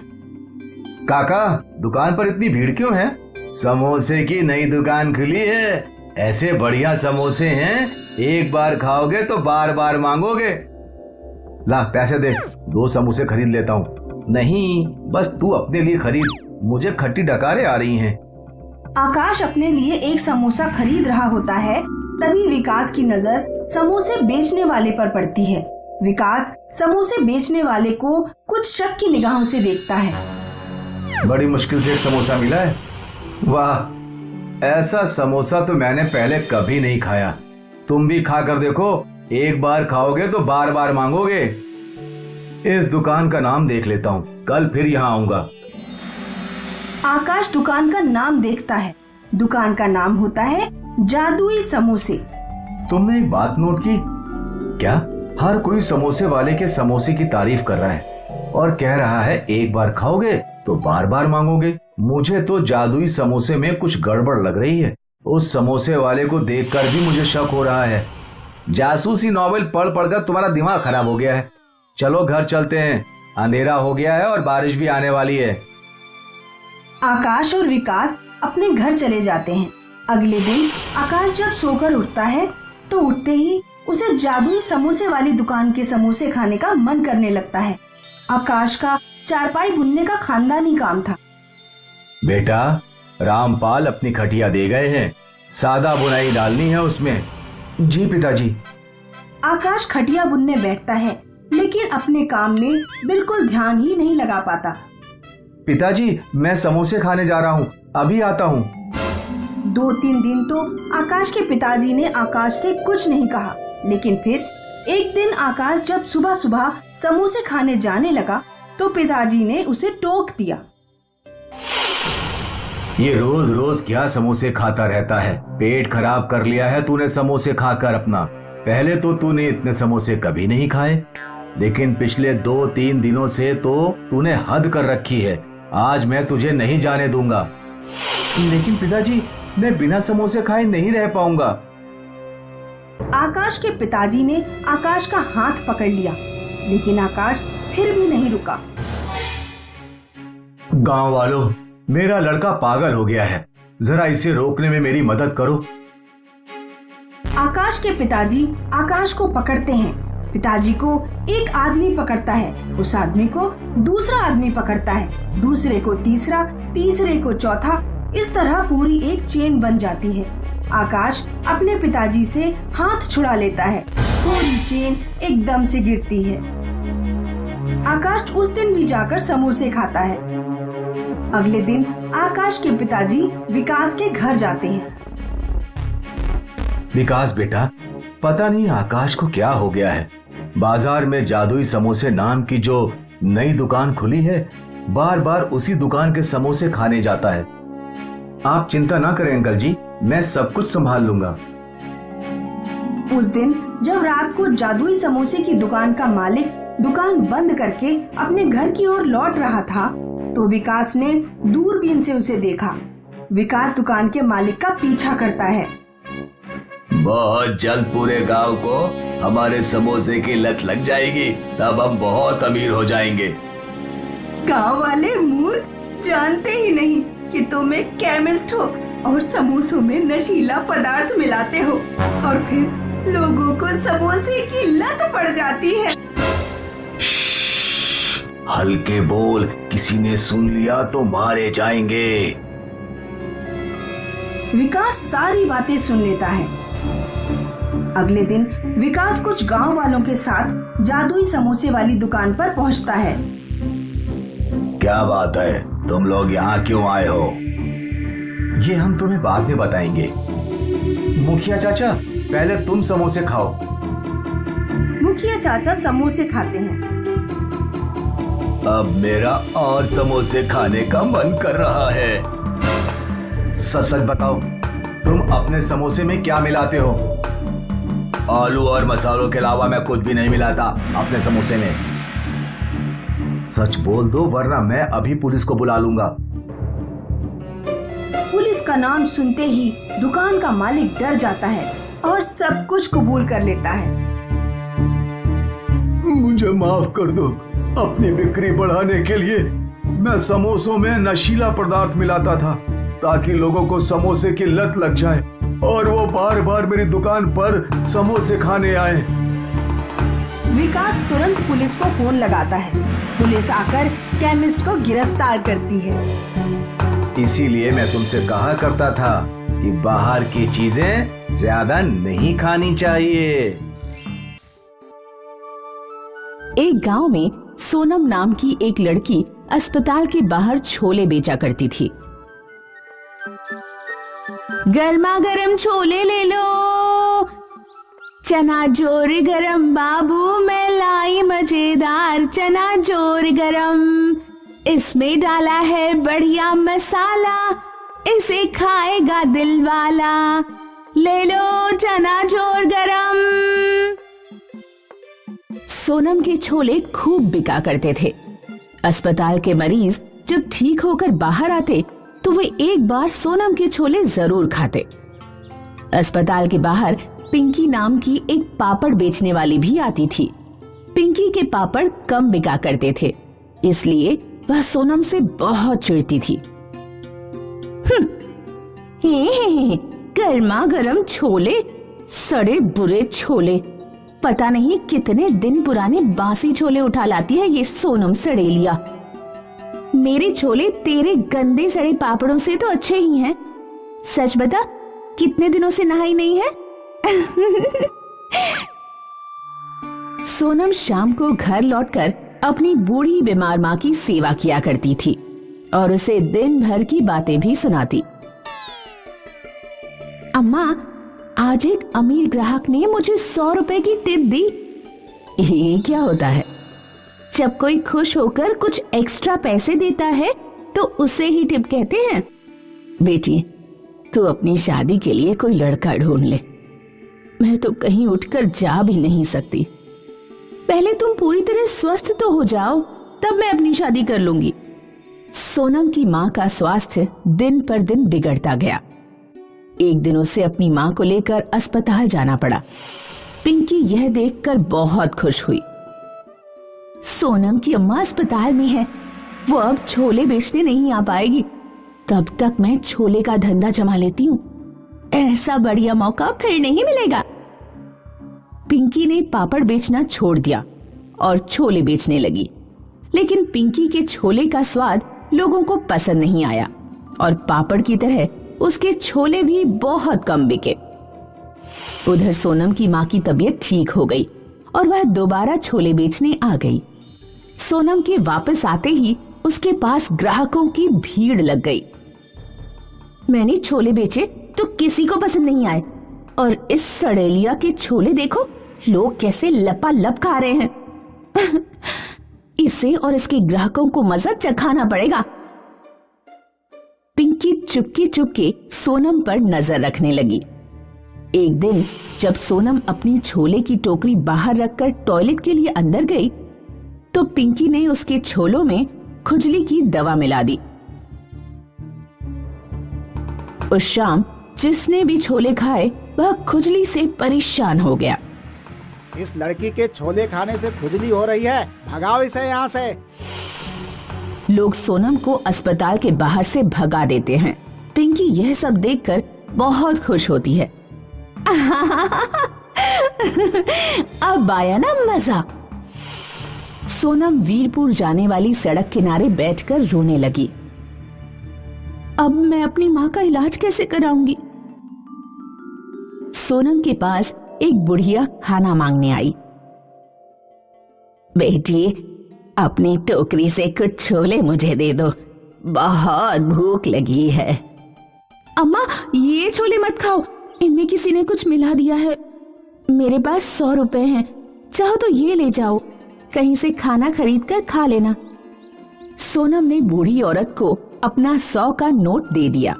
काका, दुकान पर इतनी भीड़ क्यों है? समोसे की नई दुकान खुली है। ऐसे बढ़िया समोसे हैं, एक बार खाओगे तो बार बार मांगोगे। ला पैसे दे, 2 समोसे खरीद लेता हूँ। नहीं, बस तू अपने लिए खरीद, मुझे खट्टी डकारें आ रही हैं। आकाश अपने लिए एक समोसा खरीद रहा होता है, तभी विकास की नजर समोसे बेचने वाले पर पड़ती है। विकास समोसे बेचने वाले को कुछ शक की निगाहों से देखता है। बड़ी मुश्किल से एक समोसा मिला है। वाह, ऐसा समोसा तो मैंने पहले कभी नहीं खाया। तुम भी खा कर देखो, एक बार खाओगे तो बार बार मांगोगे। इस दुकान का नाम देख लेता हूँ, कल फिर यहाँ आऊंगा। आकाश दुकान का नाम देखता है। दुकान का नाम होता है जादुई समोसे। तुमने एक बात नोट की क्या? हर कोई समोसे वाले के समोसे की तारीफ कर रहा है और कह रहा है एक बार खाओगे तो बार बार मांगोगे। मुझे तो जादुई समोसे में कुछ गड़बड़ लग रही है। उस समोसे वाले को देखकर भी मुझे शक हो रहा है। जासूसी नॉवेल पढ़ पढ़कर तुम्हारा दिमाग खराब हो गया है। चलो घर चलते हैं, अंधेरा हो गया है और बारिश भी आने वाली है। आकाश और विकास अपने घर चले जाते हैं। अगले दिन आकाश जब सोकर उठता है तो उठते ही उसे जादुई समोसे वाली दुकान के समोसे खाने का मन करने लगता है। आकाश का चारपाई बुनने का खानदानी काम था। बेटा, रामपाल अपनी खटिया दे गए हैं, सादा बुनाई डालनी है उसमें। जी पिताजी। आकाश खटिया बुनने बैठता है, लेकिन अपने काम में बिल्कुल ध्यान ही नहीं लगा पाता। पिताजी, मैं समोसे खाने जा रहा हूँ, अभी आता हूँ। 2-3 दिन तो आकाश के पिताजी ने आकाश से कुछ नहीं कहा, लेकिन फिर एक दिन आकाश जब सुबह सुबह समोसे खाने जाने लगा तो पिताजी ने उसे टोक दिया। ये रोज रोज क्या समोसे खाता रहता है? पेट खराब कर लिया है तूने समोसे खाकर अपना। पहले तो तूने इतने समोसे कभी नहीं खाए। लेकिन पिछले 2-3 दिनों से तो तूने हद कर रखी है। आज मैं तुझे नहीं जाने दूंगा। लेकिन पिताजी, मैं बिना समोसे खाए नहीं रह पाऊंगा। आकाश के पिताजी ने आकाश का हाथ पकड़ लिया, लेकिन आकाश फिर भी नहीं रुका। गांव वालों, मेरा लड़का पागल हो गया है, जरा इसे रोकने में मेरी मदद करो। आकाश के पिताजी आकाश को पकड़ते हैं। पिताजी को एक आदमी पकड़ता है, उस आदमी को दूसरा आदमी पकड़ता है, दूसरे को तीसरा, तीसरे को चौथा। इस तरह पूरी एक चेन बन जाती है। आकाश अपने पिताजी से हाथ छुड़ा लेता है, पूरी चेन एकदम से गिरती है। आकाश उस दिन भी जाकर समोसे खाता है। अगले दिन आकाश के पिताजी विकास के घर जाते हैं। विकास बेटा, पता नहीं आकाश को क्या हो गया है। बाजार में जादुई समोसे नाम की जो नई दुकान खुली है, बार बार उसी दुकान के समोसे खाने जाता है। आप चिंता ना करें अंकल जी, मैं सब कुछ संभाल लूंगा। उस दिन जब रात को जादुई समोसे की दुकान का मालिक दुकान बंद करके अपने घर की ओर लौट रहा था, तो विकास ने दूरबीन से उसे देखा। विकास दुकान के मालिक का पीछा करता है। बहुत जल्द पूरे गांव को हमारे समोसे की लत लग जाएगी, तब हम बहुत अमीर हो जाएंगे। गांव वाले मूर्ख, जानते ही नहीं कि तुम एक केमिस्ट हो और समोसों में नशीला पदार्थ मिलाते हो, और फिर लोगों को समोसे की लत पड़ जाती है। हल्के बोल, किसी ने सुन लिया तो मारे जाएंगे। विकास सारी बातें सुन लेता है। अगले दिन विकास कुछ गांव वालों के साथ जादुई समोसे वाली दुकान पर पहुंचता है। क्या बात है, तुम लोग यहाँ क्यों आए हो? ये हम तुम्हें बाद में बताएंगे। मुखिया चाचा, पहले तुम समोसे खाओ। मुखिया चाचा समोसे खाते हैं। अब मेरा और समोसे खाने का मन कर रहा है। सच बताओ, तुम अपने समोसे में क्या मिलाते हो? आलू और मसालों के अलावा मैं कुछ भी नहीं मिलाता अपने समोसे में। सच बोल दो, वरना मैं अभी पुलिस को बुला लूंगा। पुलिस का नाम सुनते ही दुकान का मालिक डर जाता है और सब कुछ कबूल कर लेता है। मुझे माफ कर दो, अपनी बिक्री बढ़ाने के लिए मैं समोसों में नशीला पदार्थ मिलाता था, ताकि लोगों को समोसे की लत लग जाए और वो बार बार मेरी दुकान पर समोसे खाने आए। विकास तुरंत पुलिस को फोन लगाता है। पुलिस आकर केमिस्ट को गिरफ्तार करती है। इसीलिए मैं तुमसे कहा करता था कि बाहर की चीजें ज्यादा नहीं खानी चाहिए। एक गांव में सोनम नाम की एक लड़की अस्पताल के बाहर छोले बेचा करती थी। गर्मा गर्म छोले ले लो, चना जोर गरम बाबू, मैं लाई मजेदार चना जोर गरम, इसमें डाला है बढ़िया मसाला, इसे खाएगा दिल वाला, ले लो चना जोर गरम। सोनम के छोले खूब बिका करते थे। अस्पताल के मरीज जब ठीक होकर बाहर आते तो वे एक बार सोनम के छोले जरूर खाते। अस्पताल के बाहर पिंकी नाम की एक पापड़ बेचने वाली भी आती थी। पिंकी के पापड़ कम बिका करते थे, इसलिए वह सोनम से बहुत चिढ़ती थी। गर्मा गर्म छोले, सड़े बुरे छोले, पता नहीं कितने दिन पुराने बासी छोले उठा लाती है ये सोनम सड़ेलिया। मेरे छोले तेरे गंदे सड़े पापड़ों से तो अच्छे ही हैं। सच बता, कितने दिनों से नहाई नहीं है? सोनम शाम को घर लौटकर अपनी बूढ़ी बीमार माँ की सेवा किया करती थी और उसे दिन भर की बातें भी सुनाती। अम्मा, आज एक अमीर ग्राहक ने मुझे 100 रुपए की टिप दी। ये क्या होता है? जब कोई खुश होकर कुछ एक्स्ट्रा पैसे देता है तो उसे ही टिप कहते हैं। बेटी, तू अपनी शादी के लिए कोई लड़का ढूंढ ले। मैं तो कहीं उठकर जा भी नहीं सकती। पहले तुम पूरी तरह स्वस्थ तो हो जाओ, तब मैं अपनी शादी कर लूंगी। सोनम की माँ का स्वास्थ्य दिन पर दिन बिगड़ता गया। एक दिन उसे अपनी माँ को लेकर अस्पताल जाना पड़ा। पिंकी यह देखकर बहुत खुश हुई। सोनम की अम्मा अस्पताल में है, वो अब छोले बेचने नहीं आ पाएगी। तब तक मैं छोले का धंधा जमा लेती हूँ, ऐसा बढ़िया मौका फिर नहीं मिलेगा। पिंकी ने पापड़ बेचना छोड़ दिया और छोले बेचने लगी। लेकिन पिंकी के छोले का स्वाद लोगों को पसंद नहीं आया और पापड़ की तरह उसके छोले भी बहुत कम बिके। उधर सोनम की माँ की तबीयत ठीक हो गई और वह दोबारा छोले बेचने आ गई। सोनम के वापस आते ही उसके पास ग्राहकों की भीड़ लग गई। मैंने छोले बेचे तो किसी को पसंद नहीं आए, और इस सड़ेलिया के छोले देखो, लोग कैसे लपालप खा रहे हैं। इसे और इसके ग्राहकों को मजा चखाना पड़ेगा। पिंकी चुपके चुपके सोनम पर नजर रखने लगी। एक दिन जब सोनम अपनी छोले की टोकरी बाहर रखकर टॉयलेट के लिए अंदर गई, तो पिंकी ने उसके छोलों में खुजली की दवा मिला दी। उस शाम जिसने भी छोले खाए वह खुजली से परेशान हो गया। इस लड़की के छोले खाने से खुजली हो रही है, भगाओ इसे यहाँ से। लोग सोनम को अस्पताल के बाहर से भगा देते हैं। पिंकी यह सब देखकर बहुत खुश होती है। अब आया ना मजा। सोनम वीरपुर जाने वाली सड़क किनारे बैठकर रोने लगी। अब मैं अपनी माँ का इलाज कैसे कराऊंगी? सोनम के पास एक बुढ़िया खाना मांगने आई। बेटी, अपनी टोकरी से कुछ छोले मुझे दे दो, बहुत भूख लगी है। अम्मा, ये छोले मत खाओ, इनमें किसी ने कुछ मिला दिया है। मेरे पास 100 रुपए हैं, चाहो तो ये ले जाओ, कहीं से खाना खरीद कर खा लेना। सोनम ने बूढ़ी औरत को अपना 100 का नोट दे दिया।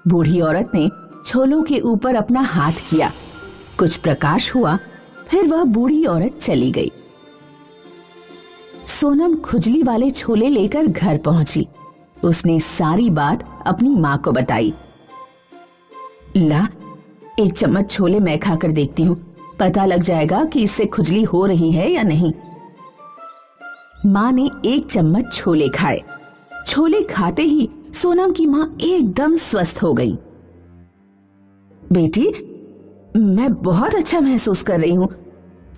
बूढ़ी औरत ने छोलों के ऊपर अपना हाथ किया, कुछ प्रकाश हुआ, फिर वह बूढ़ी औरत चली गई। सोनम खुजली वाले छोले लेकर घर पहुंची। उसने सारी बात अपनी माँ को बताई। ला, एक चम्मच छोले मैं खाकर देखती हूँ, पता लग जाएगा कि इससे खुजली हो रही है या नहीं। माँ ने एक चम्मच छोले खाए। छोले खाते ही सोनम की माँ एकदम स्वस्थ हो गई। बेटी, मैं बहुत अच्छा महसूस कर रही हूँ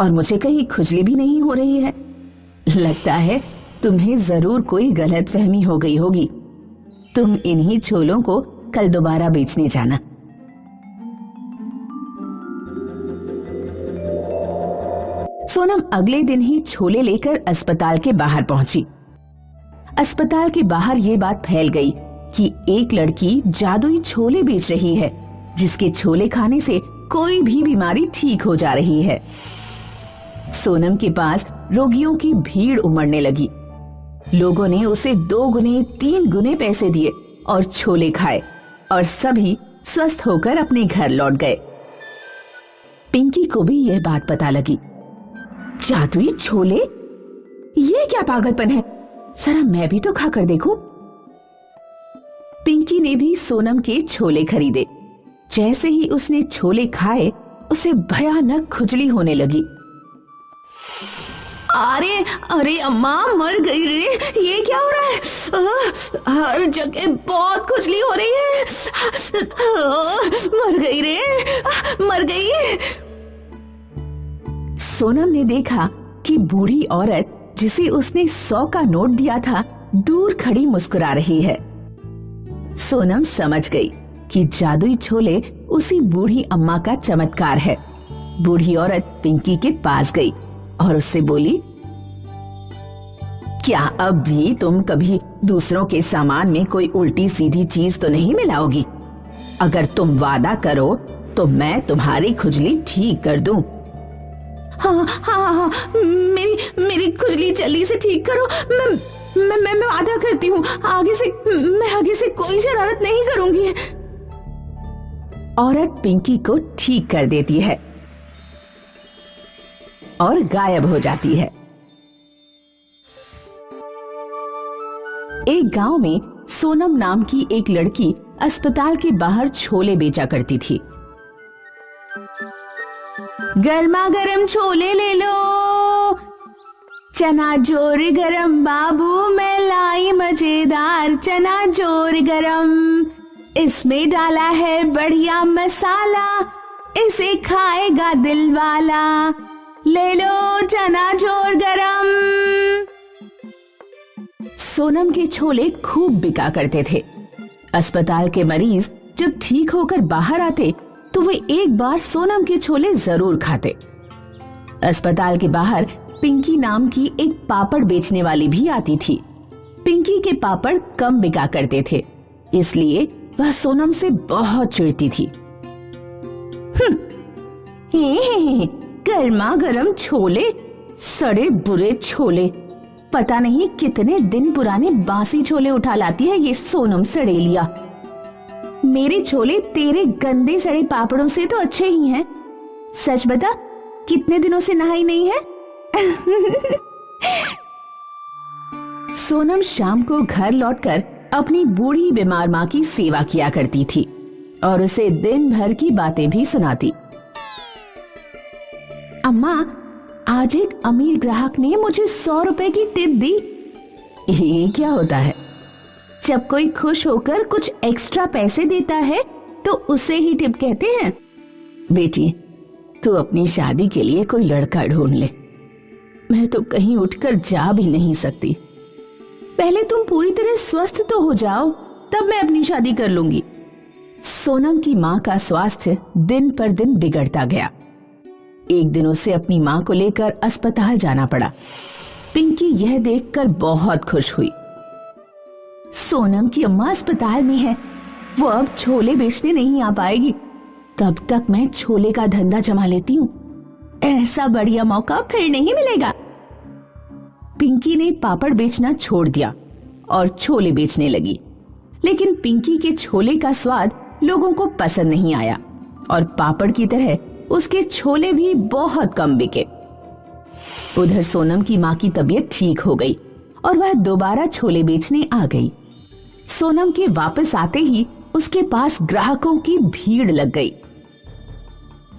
और मुझे कहीं खुजली भी नहीं हो रही है। लगता है तुम्हें जरूर कोई गलतफहमी हो गई होगी। तुम इन्हीं छोलों को कल दोबारा बेचने जाना। सोनम अगले दिन ही छोले लेकर अस्पताल के बाहर पहुंची। अस्पताल के बाहर ये बात फैल गई कि एक लड़की जादुई छोले बेच रही है, जिसके छोले खाने से कोई भी बीमारी ठीक हो जा रही है। सोनम के पास रोगियों की भीड़ उमड़ने लगी। लोगों ने उसे 2 गुने 3 गुने पैसे दिए और छोले खाए और सभी स्वस्थ होकर अपने घर लौट गए। पिंकी को भी यह बात पता लगी। जादुई छोले, ये क्या पागलपन है, जरा मैं भी तो खाकर देखूं। पिंकी ने भी सोनम के छोले खरीदे। जैसे ही उसने छोले खाए उसे भयानक खुजली होने लगी। अरे अरे अम्मा, मर गई रे, ये क्या हो रहा है? हर जगह बहुत खुजली हो रही है। मर गई रे, मर गई। सोनम ने देखा कि बूढ़ी औरत जिसे उसने 100 का नोट दिया था, दूर खड़ी मुस्कुरा रही है। सोनम समझ गई कि जादुई छोले उसी बूढ़ी अम्मा का चमत्कार है। बूढ़ी औरत पिंकी के पास गई और उससे बोली, क्या अब भी तुम कभी दूसरों के सामान में कोई उल्टी सीधी चीज तो नहीं मिलाओगी? अगर तुम वादा करो तो मैं तुम्हारी खुजली ठीक कर दूं। हाँ हाँ हाँ, मेरी खुजली जल्दी से ठीक करो। मैं वादा करती हूँ, आगे से कोई शरारत नहीं करूंगी। औरत पिंकी को ठीक कर देती है। और गायब हो जाती है। एक गांव में सोनम नाम की एक लड़की अस्पताल के बाहर छोले बेचा करती थी। गर्मा गर्म छोले ले लो, चना जोर गरम बाबू, मैं लाई मजेदार चना जोर गरम, इसमें डाला है बढ़िया मसाला, इसे खाएगा दिल वाला, ले लो चना जोर गरम। सोनम के छोले खूब बिका करते थे। अस्पताल के मरीज जब ठीक होकर बाहर आते तो वे एक बार सोनम के छोले जरूर खाते। अस्पताल के बाहर पिंकी नाम की एक पापड़ बेचने वाली भी आती थी। पिंकी के पापड़ कम बिका करते थे, इसलिए वह सोनम से बहुत चिढ़ती थी। गर्मा गर्म छोले, सड़े बुरे छोले, पता नहीं कितने दिन पुराने बासी छोले उठा लाती है ये सोनम सड़ेलिया। मेरे छोले तेरे गंदे सड़े पापड़ों से तो अच्छे ही हैं। सच बता, कितने दिनों से नहाई नहीं है? सोनम शाम को घर लौटकर अपनी बूढ़ी बीमार माँ की सेवा किया करती थी और उसे दिन भर की बातें भी सुनाती। अम्मा, आज एक अमीर ग्राहक ने मुझे 100 रुपए की टिप दी। ये क्या होता है? जब कोई खुश होकर कुछ एक्स्ट्रा पैसे देता है तो उसे ही टिप कहते हैं। बेटी, तू अपनी शादी के लिए कोई लड़का ढूंढ ले। मैं तो कहीं उठकर जा भी नहीं सकती। पहले तुम पूरी तरह स्वस्थ तो हो जाओ, तब मैं अपनी शादी कर लूंगी। सोनम की माँ का स्वास्थ्य दिन पर दिन बिगड़ता गया। एक दिन उसे अपनी माँ को लेकर अस्पताल जाना पड़ा। पिंकी यह देखकर बहुत खुश हुई। सोनम की अम्मा अस्पताल में है, वो अब छोले बेचने नहीं आ पाएगी। तब तक मैं छोले का धंधा जमा लेती हूँ, ऐसा बढ़िया मौका फिर नहीं मिलेगा। पिंकी ने पापड़ बेचना छोड़ दिया और छोले बेचने लगी। लेकिन पिंकी के छोले का स्वाद लोगों को पसंद नहीं आया और पापड़ की तरह उसके छोले भी बहुत कम बिके। उधर सोनम की माँ की तबीयत ठीक हो गई और वह दोबारा छोले बेचने आ गई। सोनम के वापस आते ही उसके पास ग्राहकों की भीड़ लग गई।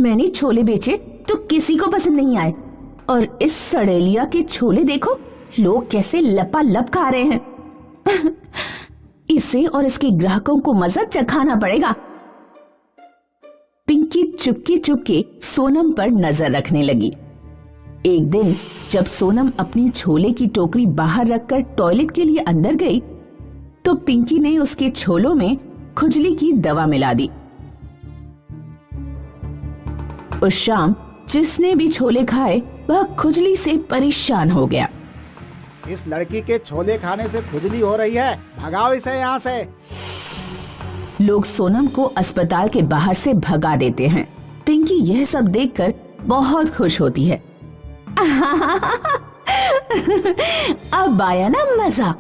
मैंने छोले बेचे तो किसी को पसंद नहीं आए, और इस सड़ेलिया के छोले देखो, लोग कैसे लपालप खा रहे हैं। इसे और इसके ग्राहकों को मजा चखाना पड़ेगा। पिंकी चुपके चुपके सोनम पर नजर रखने लगी। एक दिन जब सोनम अपनी छोले की टोकरी बाहर रखकर टॉयलेट के लिए अंदर गई तो पिंकी ने उसके छोलों में खुजली की दवा मिला दी। उस शाम जिसने भी छोले खाए वह खुजली से परेशान हो गया। इस लड़की के छोले खाने से खुजली हो रही है, भगाओ इसे यहाँ से। लोग सोनम को अस्पताल के बाहर से भगा देते हैं। पिंकी यह सब देखकर बहुत खुश होती है। अब आया ना मजा।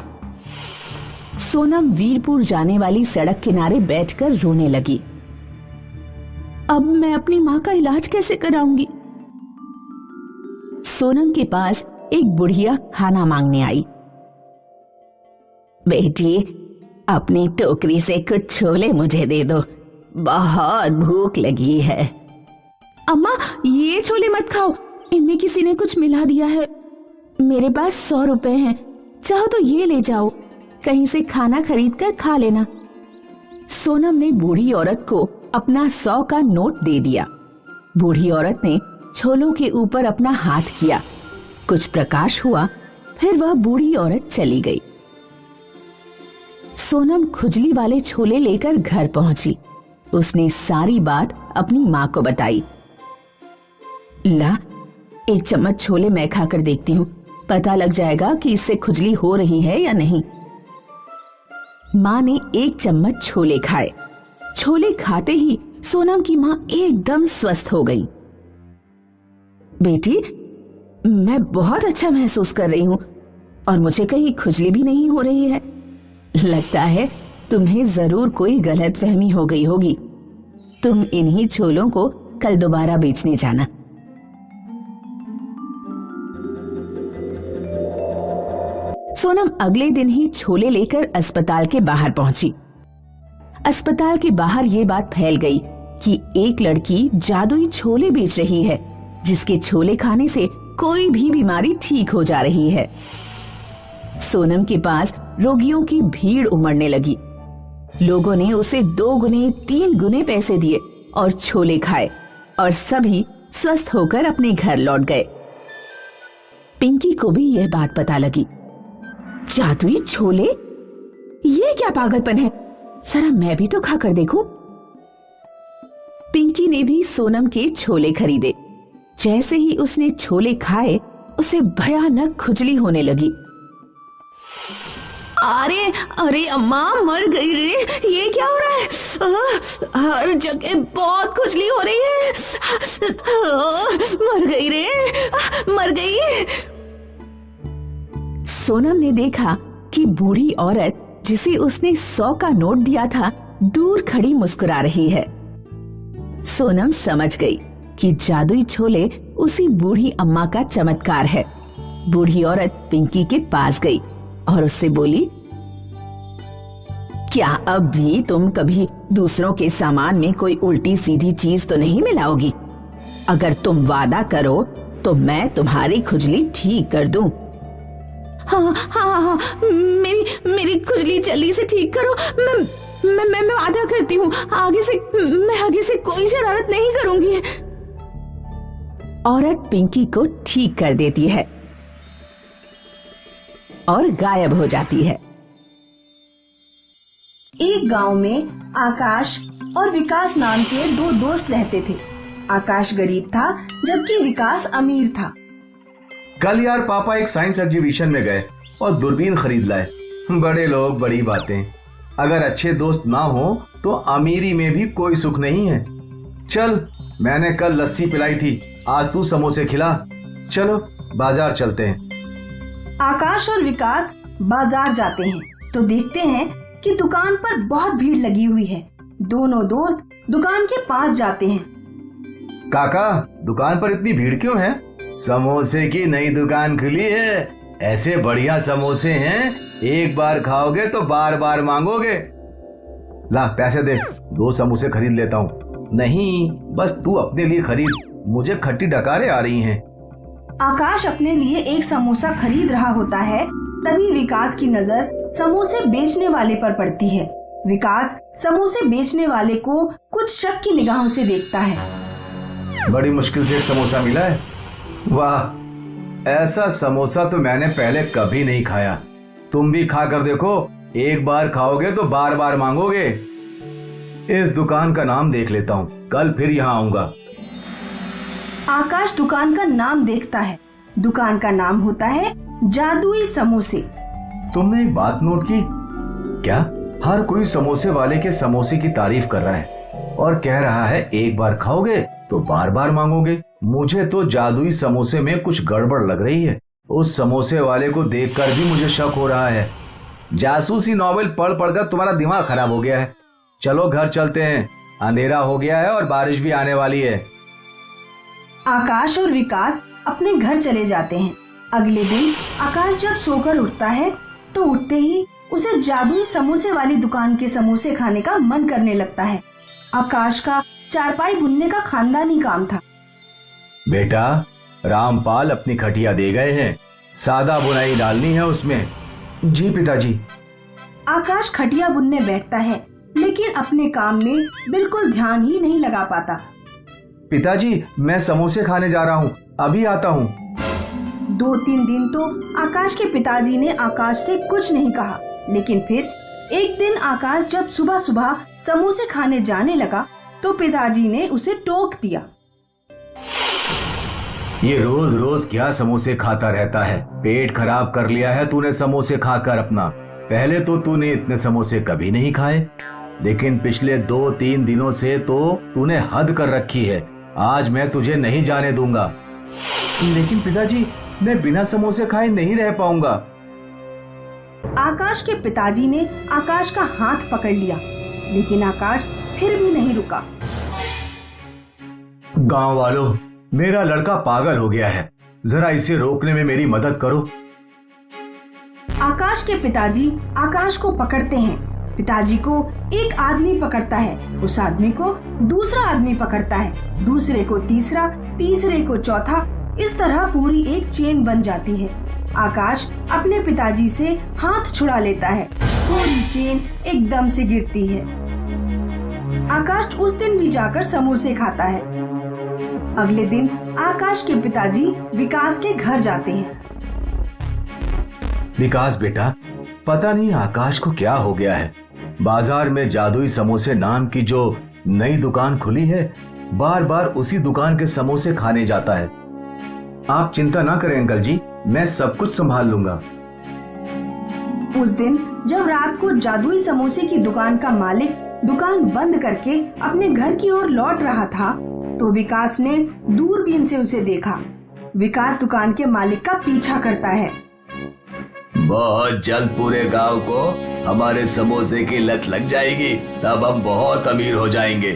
सोनम वीरपुर जाने वाली सड़क किनारे बैठकर रोने लगी। अब मैं अपनी माँ का इलाज कैसे कराऊंगी? सोनम के पास एक बुढ़िया खाना मांगने आई। बेटी, अपनी टोकरी से कुछ छोले मुझे दे दो, बहुत भूख लगी है। अम्मा, ये छोले मत खाओ, इनमें किसी ने कुछ मिला दिया है। मेरे पास 100 रुपए हैं, चाहो तो ये ले जाओ, कहीं से खाना खरीद कर खा लेना। सोनम ने बूढ़ी औरत को अपना 100 का नोट दे दिया। बूढ़ी औरत ने छोलों के ऊपर अपना हाथ किया, कुछ प्रकाश हुआ, फिर वह बूढ़ी औरत चली गई। सोनम खुजली वाले छोले लेकर घर पहुंची। उसने सारी बात अपनी माँ को बताई। ला, एक चम्मच छोले मैं खाकर देखती हूँ, पता लग जाएगा कि इससे खुजली हो रही है या नहीं। माँ ने एक चम्मच छोले खाए। छोले खाते ही सोनम की माँ एकदम स्वस्थ हो गई। बेटी, मैं बहुत अच्छा महसूस कर रही हूँ और मुझे कहीं खुजली भी नहीं हो रही है। लगता है तुम्हें जरूर कोई गलतफहमी हो गई होगी। तुम इन्हीं छोलों को कल दोबारा बेचने जाना। सोनम अगले दिन ही छोले लेकर अस्पताल के बाहर पहुंची। अस्पताल के बाहर ये बात फैल गई कि एक लड़की जादुई छोले बेच रही है, जिसके छोले खाने से कोई भी बीमारी ठीक हो जा रही है। सोनम के पास रोगियों की भीड़ उमड़ने लगी। लोगों ने उसे 2 गुने 3 गुने पैसे दिए और छोले खाए और सभी स्वस्थ होकर अपने घर लौट गए। पिंकी को भी यह बात पता लगी। जादुई छोले, ये क्या पागलपन है, जरा मैं भी तो खाकर देखूं। पिंकी ने भी सोनम के छोले खरीदे। जैसे ही उसने छोले खाए उसे भयानक खुजली होने लगी। अरे अरे अम्मा, मर गई रे, ये क्या हो रहा है? हर जगह बहुत खुजली हो रही है। मर गई रे, मर गई। सोनम ने देखा कि बूढ़ी औरत जिसे उसने 100 का नोट दिया था दूर खड़ी मुस्कुरा रही है। सोनम समझ गई कि जादुई छोले उसी बूढ़ी अम्मा का चमत्कार है। बूढ़ी औरत पिंकी के पास गई और उससे बोली, क्या अब भी तुम कभी दूसरों के सामान में कोई उल्टी सीधी चीज तो नहीं मिलाओगी? अगर तुम वादा करो तो मैं तुम्हारी खुजली ठीक कर दूं। हाँ, मेरी खुजली जल्दी से ठीक करो। मैं वादा करती हूँ, आगे से कोई शरारत नहीं करूंगी। औरत पिंकी को ठीक कर देती है और गायब हो जाती है। एक गांव में आकाश और विकास नाम के 2 दोस्त रहते थे। आकाश गरीब था जबकि विकास अमीर था। कल यार पापा एक साइंस एग्जीबिशन में गए और दूरबीन खरीद लाए। बड़े लोग बड़ी बातें। अगर अच्छे दोस्त ना हो तो अमीरी में भी कोई सुख नहीं है। चल, मैंने कल लस्सी पिलाई थी, आज तू समोसे खिला। चलो बाजार चलते हैं। आकाश और विकास बाजार जाते हैं तो देखते हैं कि दुकान पर बहुत भीड़ लगी हुई है। दोनों दोस्त दुकान के पास जाते हैं। काका, दुकान पर इतनी भीड़ क्यों है? समोसे की नई दुकान खुली है। ऐसे बढ़िया समोसे हैं, एक बार खाओगे तो बार बार मांगोगे। ला पैसे दे, 2 समोसे खरीद लेता हूँ। नहीं, बस तू अपने लिए खरीद, मुझे खट्टी डकारें आ रही हैं। आकाश अपने लिए एक समोसा खरीद रहा होता है, तभी विकास की नजर समोसे बेचने वाले पर पड़ती है। विकास समोसे बेचने वाले को कुछ शक की निगाहों से देखता है। बड़ी मुश्किल से एक समोसा मिला है। वाह, ऐसा समोसा तो मैंने पहले कभी नहीं खाया। तुम भी खा कर देखो, एक बार खाओगे तो बार बार मांगोगे। इस दुकान का नाम देख लेता हूँ, कल फिर यहाँ आऊंगा। आकाश दुकान का नाम देखता है। दुकान का नाम होता है जादुई समोसे। तुमने एक बात नोट की क्या? हर कोई समोसे वाले के समोसे की तारीफ कर रहा है और कह रहा है एक बार खाओगे तो बार बार मांगोगे। मुझे तो जादुई समोसे में कुछ गड़बड़ लग रही है। उस समोसे वाले को देखकर भी मुझे शक हो रहा है। जासूसी नॉवेल पढ़ पढ़कर तुम्हारा दिमाग खराब हो गया है। चलो घर चलते हैं, अंधेरा हो गया है और बारिश भी आने वाली है। आकाश और विकास अपने घर चले जाते हैं। अगले दिन आकाश जब सोकर उठता है तो उठते ही उसे जादुई समोसे वाली दुकान के समोसे खाने का मन करने लगता है। आकाश का चारपाई बुनने का खानदानी काम था। बेटा, रामपाल अपनी खटिया दे गए हैं, सादा बुनाई डालनी है उसमें। जी पिताजी। आकाश खटिया बुनने बैठता है लेकिन अपने काम में बिल्कुल ध्यान ही नहीं लगा पाता। पिताजी, मैं समोसे खाने जा रहा हूँ, अभी आता हूँ। 2-3 दिन तो आकाश के पिताजी ने आकाश से कुछ नहीं कहा, लेकिन फिर एक दिन आकाश जब सुबह सुबह समोसे खाने जाने लगा तो पिताजी ने उसे टोक दिया। ये रोज रोज क्या समोसे खाता रहता है? पेट खराब कर लिया है तूने समोसे खाकर अपना। पहले तो तूने इतने समोसे कभी नहीं खाए, लेकिन पिछले 2-3 दिनों से तो तूने हद कर रखी है। आज मैं तुझे नहीं जाने दूंगा। लेकिन पिताजी, मैं बिना समोसे खाए नहीं रह पाऊंगा। आकाश के पिताजी ने आकाश का हाथ पकड़ लिया, लेकिन आकाश फिर भी नहीं रुका। गांव वालों, मेरा लड़का पागल हो गया है, जरा इसे रोकने में मेरी मदद करो। आकाश के पिताजी आकाश को पकड़ते हैं। पिताजी को एक आदमी पकड़ता है, उस आदमी को दूसरा आदमी पकड़ता है, दूसरे को तीसरा, तीसरे को चौथा। इस तरह पूरी एक चेन बन जाती है। आकाश अपने पिताजी से हाथ छुड़ा लेता है, पूरी चेन एकदम से गिरती है। आकाश उस दिन भी जाकर समोसे खाता है। अगले दिन आकाश के पिताजी विकास के घर जाते हैं। विकास बेटा, पता नहीं आकाश को क्या हो गया है। बाजार में जादुई समोसे नाम की जो नई दुकान खुली है, बार बार उसी दुकान के समोसे खाने जाता है। आप चिंता ना करें अंकल जी, मैं सब कुछ संभाल लूंगा। उस दिन जब रात को जादुई समोसे की दुकान का मालिक दुकान बंद करके अपने घर की ओर लौट रहा था, तो विकास ने दूरबीन से उसे देखा। विकास दुकान के मालिक का पीछा करता है। बहुत जल्द पूरे गांव को हमारे समोसे की लत लग जाएगी, तब हम बहुत अमीर हो जाएंगे।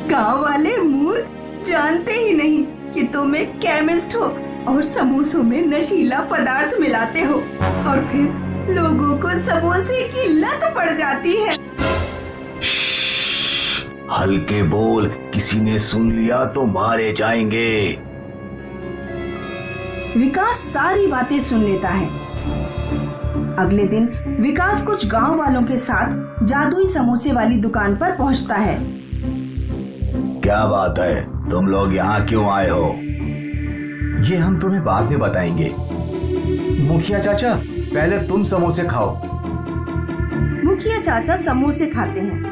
गांव वाले मूर्ख जानते ही नहीं कि तुम एक केमिस्ट हो और समोसों में नशीला पदार्थ मिलाते हो, और फिर लोगों को समोसे की लत पड़ जाती है। हल्के बोल, किसी ने सुन लिया तो मारे जाएंगे। विकास सारी बातें सुन लेता है। अगले दिन विकास कुछ गांव वालों के साथ जादुई समोसे वाली दुकान पर पहुंचता है। क्या बात है, तुम लोग यहाँ क्यों आए हो? ये हम तुम्हें बाद में बताएंगे। मुखिया चाचा, पहले तुम समोसे खाओ। मुखिया चाचा समोसे खाते हैं।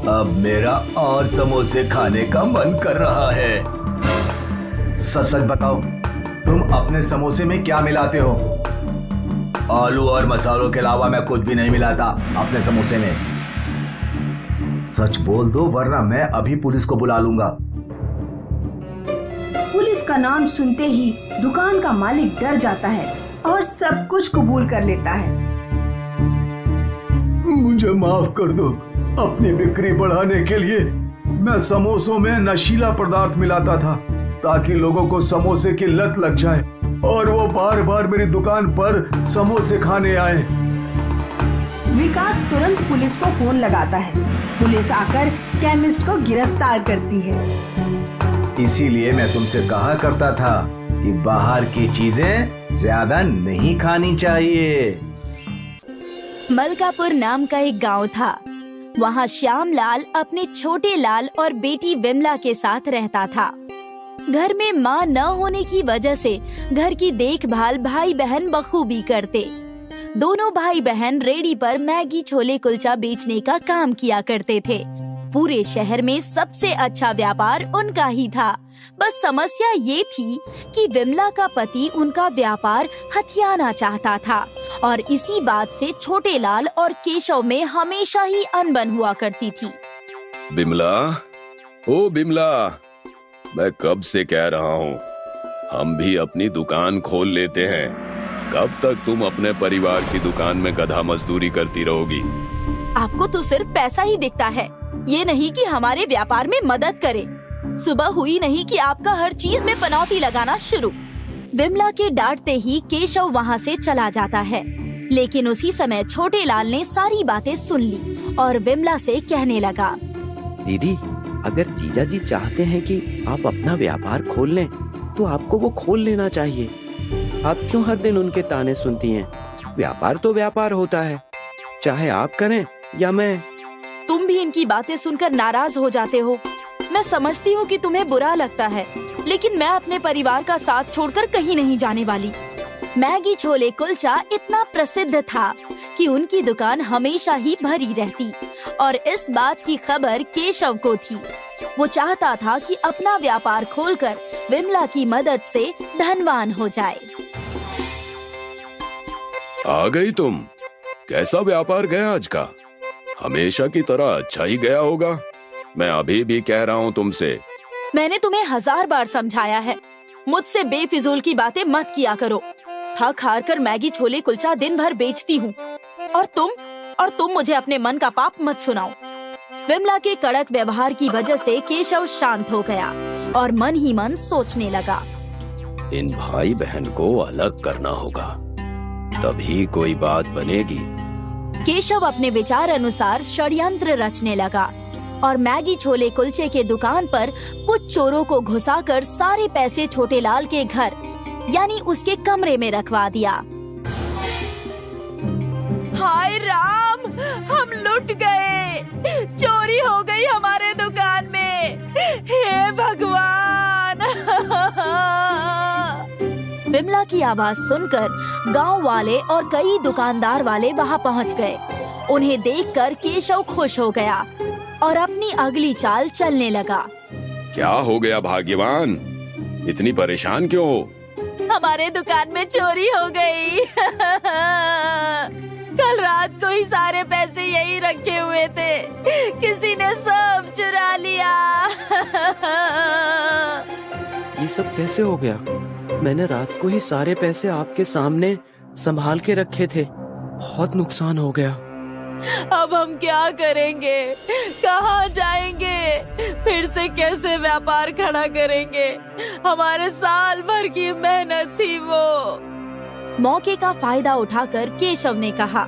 अब मेरा और समोसे खाने का मन कर रहा है। सच बताओ, तुम अपने समोसे में क्या मिलाते हो? आलू और मसालों के अलावा मैं कुछ भी नहीं मिलाता अपने समोसे में। सच बोल दो, वरना मैं अभी पुलिस को बुला लूंगा। पुलिस का नाम सुनते ही दुकान का मालिक डर जाता है और सब कुछ कबूल कर लेता है। मुझे माफ कर दो, अपनी बिक्री बढ़ाने के लिए मैं समोसों में नशीला पदार्थ मिलाता था, ताकि लोगों को समोसे की लत लग जाए और वो बार बार मेरी दुकान पर समोसे खाने आए। विकास तुरंत पुलिस को फोन लगाता है। पुलिस आकर केमिस्ट को गिरफ्तार करती है। इसीलिए मैं तुमसे कहा करता था कि बाहर की चीजें ज्यादा नहीं खानी चाहिए। मलकापुर नाम का एक गांव था। वहाँ श्यामलाल अपने छोटे लाल और बेटी विमला के साथ रहता था। घर में माँ न होने की वजह से घर की देखभाल भाई बहन बखूबी करते। दोनों भाई बहन रेडी पर मैगी छोले कुलचा बेचने का काम किया करते थे। पूरे शहर में सबसे अच्छा व्यापार उनका ही था। बस समस्या ये थी कि विमला का पति उनका व्यापार हथियाना चाहता था, और इसी बात से छोटे लाल और केशव में हमेशा ही अनबन हुआ करती थी। बिमला, ओ बिमला, मैं कब से कह रहा हूँ हम भी अपनी दुकान खोल लेते हैं। कब तक तुम अपने परिवार की दुकान में गधा मजदूरी करती रहोगी? आपको तो सिर्फ पैसा ही दिखता है, ये नहीं कि हमारे व्यापार में मदद करे। सुबह हुई नहीं कि आपका हर चीज में पनौती लगाना शुरू। विमला के डांटते ही केशव वहाँ से चला जाता है, लेकिन उसी समय छोटे लाल ने सारी बातें सुन ली और विमला से कहने लगा, दीदी, अगर जीजा जी चाहते हैं कि आप अपना व्यापार खोल लें, तो आपको वो खोल लेना चाहिए। आप क्यों हर दिन उनके ताने सुनती हैं? व्यापार तो व्यापार होता है, चाहे आप करें या मैं। तुम भी इनकी बातें सुनकर नाराज हो जाते हो। मैं समझती हूँ कि तुम्हें बुरा लगता है, लेकिन मैं अपने परिवार का साथ छोड़कर कहीं नहीं जाने वाली। मैगी छोले कुलचा इतना प्रसिद्ध था कि उनकी दुकान हमेशा ही भरी रहती, और इस बात की खबर केशव को थी। वो चाहता था कि अपना व्यापार खोलकर विमला की मदद से धनवान हो जाए। आ गई तुम। कैसा व्यापार गया आज का? हमेशा की तरह अच्छा ही गया होगा। मैं अभी भी कह रहा हूँ तुमसे। मैंने तुम्हें 1000 बार समझाया है, मुझसे बेफिजूल की बातें मत किया करो। थक हार कर मैगी छोले कुलचा दिन भर बेचती हूँ, और तुम मुझे अपने मन का पाप मत सुनाओ। विमला के कड़क व्यवहार की वजह से केशव शांत हो गया और मन ही मन सोचने लगा, इन भाई बहन को अलग करना होगा। तभी कोई बात बनेगी। केशव अपने विचार अनुसार षड्यंत्र रचने लगा और मैगी छोले कुलचे के दुकान पर कुछ चोरों को घुसाकर सारे पैसे छोटेलाल के घर यानी उसके कमरे में रखवा दिया। हाय राम, हम लुट गए, चोरी हो गई हमारे दुकान में, हे भगवान। विमला की आवाज सुनकर गांव वाले और कई दुकानदार वाले वहां पहुंच गए। उन्हें देखकर केशव खुश हो गया और अपनी अगली चाल चलने लगा। क्या हो गया भाग्यवान, इतनी परेशान क्यों हो? हमारे दुकान में चोरी हो गई। कल रात को ही सारे पैसे यही रखे हुए थे, किसी ने सब चुरा लिया। ये सब कैसे हो गया? मैंने रात को ही सारे पैसे आपके सामने संभाल के रखे थे, बहुत नुकसान हो गया। अब हम क्या करेंगे, कहाँ जाएंगे, फिर से कैसे व्यापार खड़ा करेंगे? हमारे साल भर की मेहनत थी वो। मौके का फायदा उठाकर केशव ने कहा,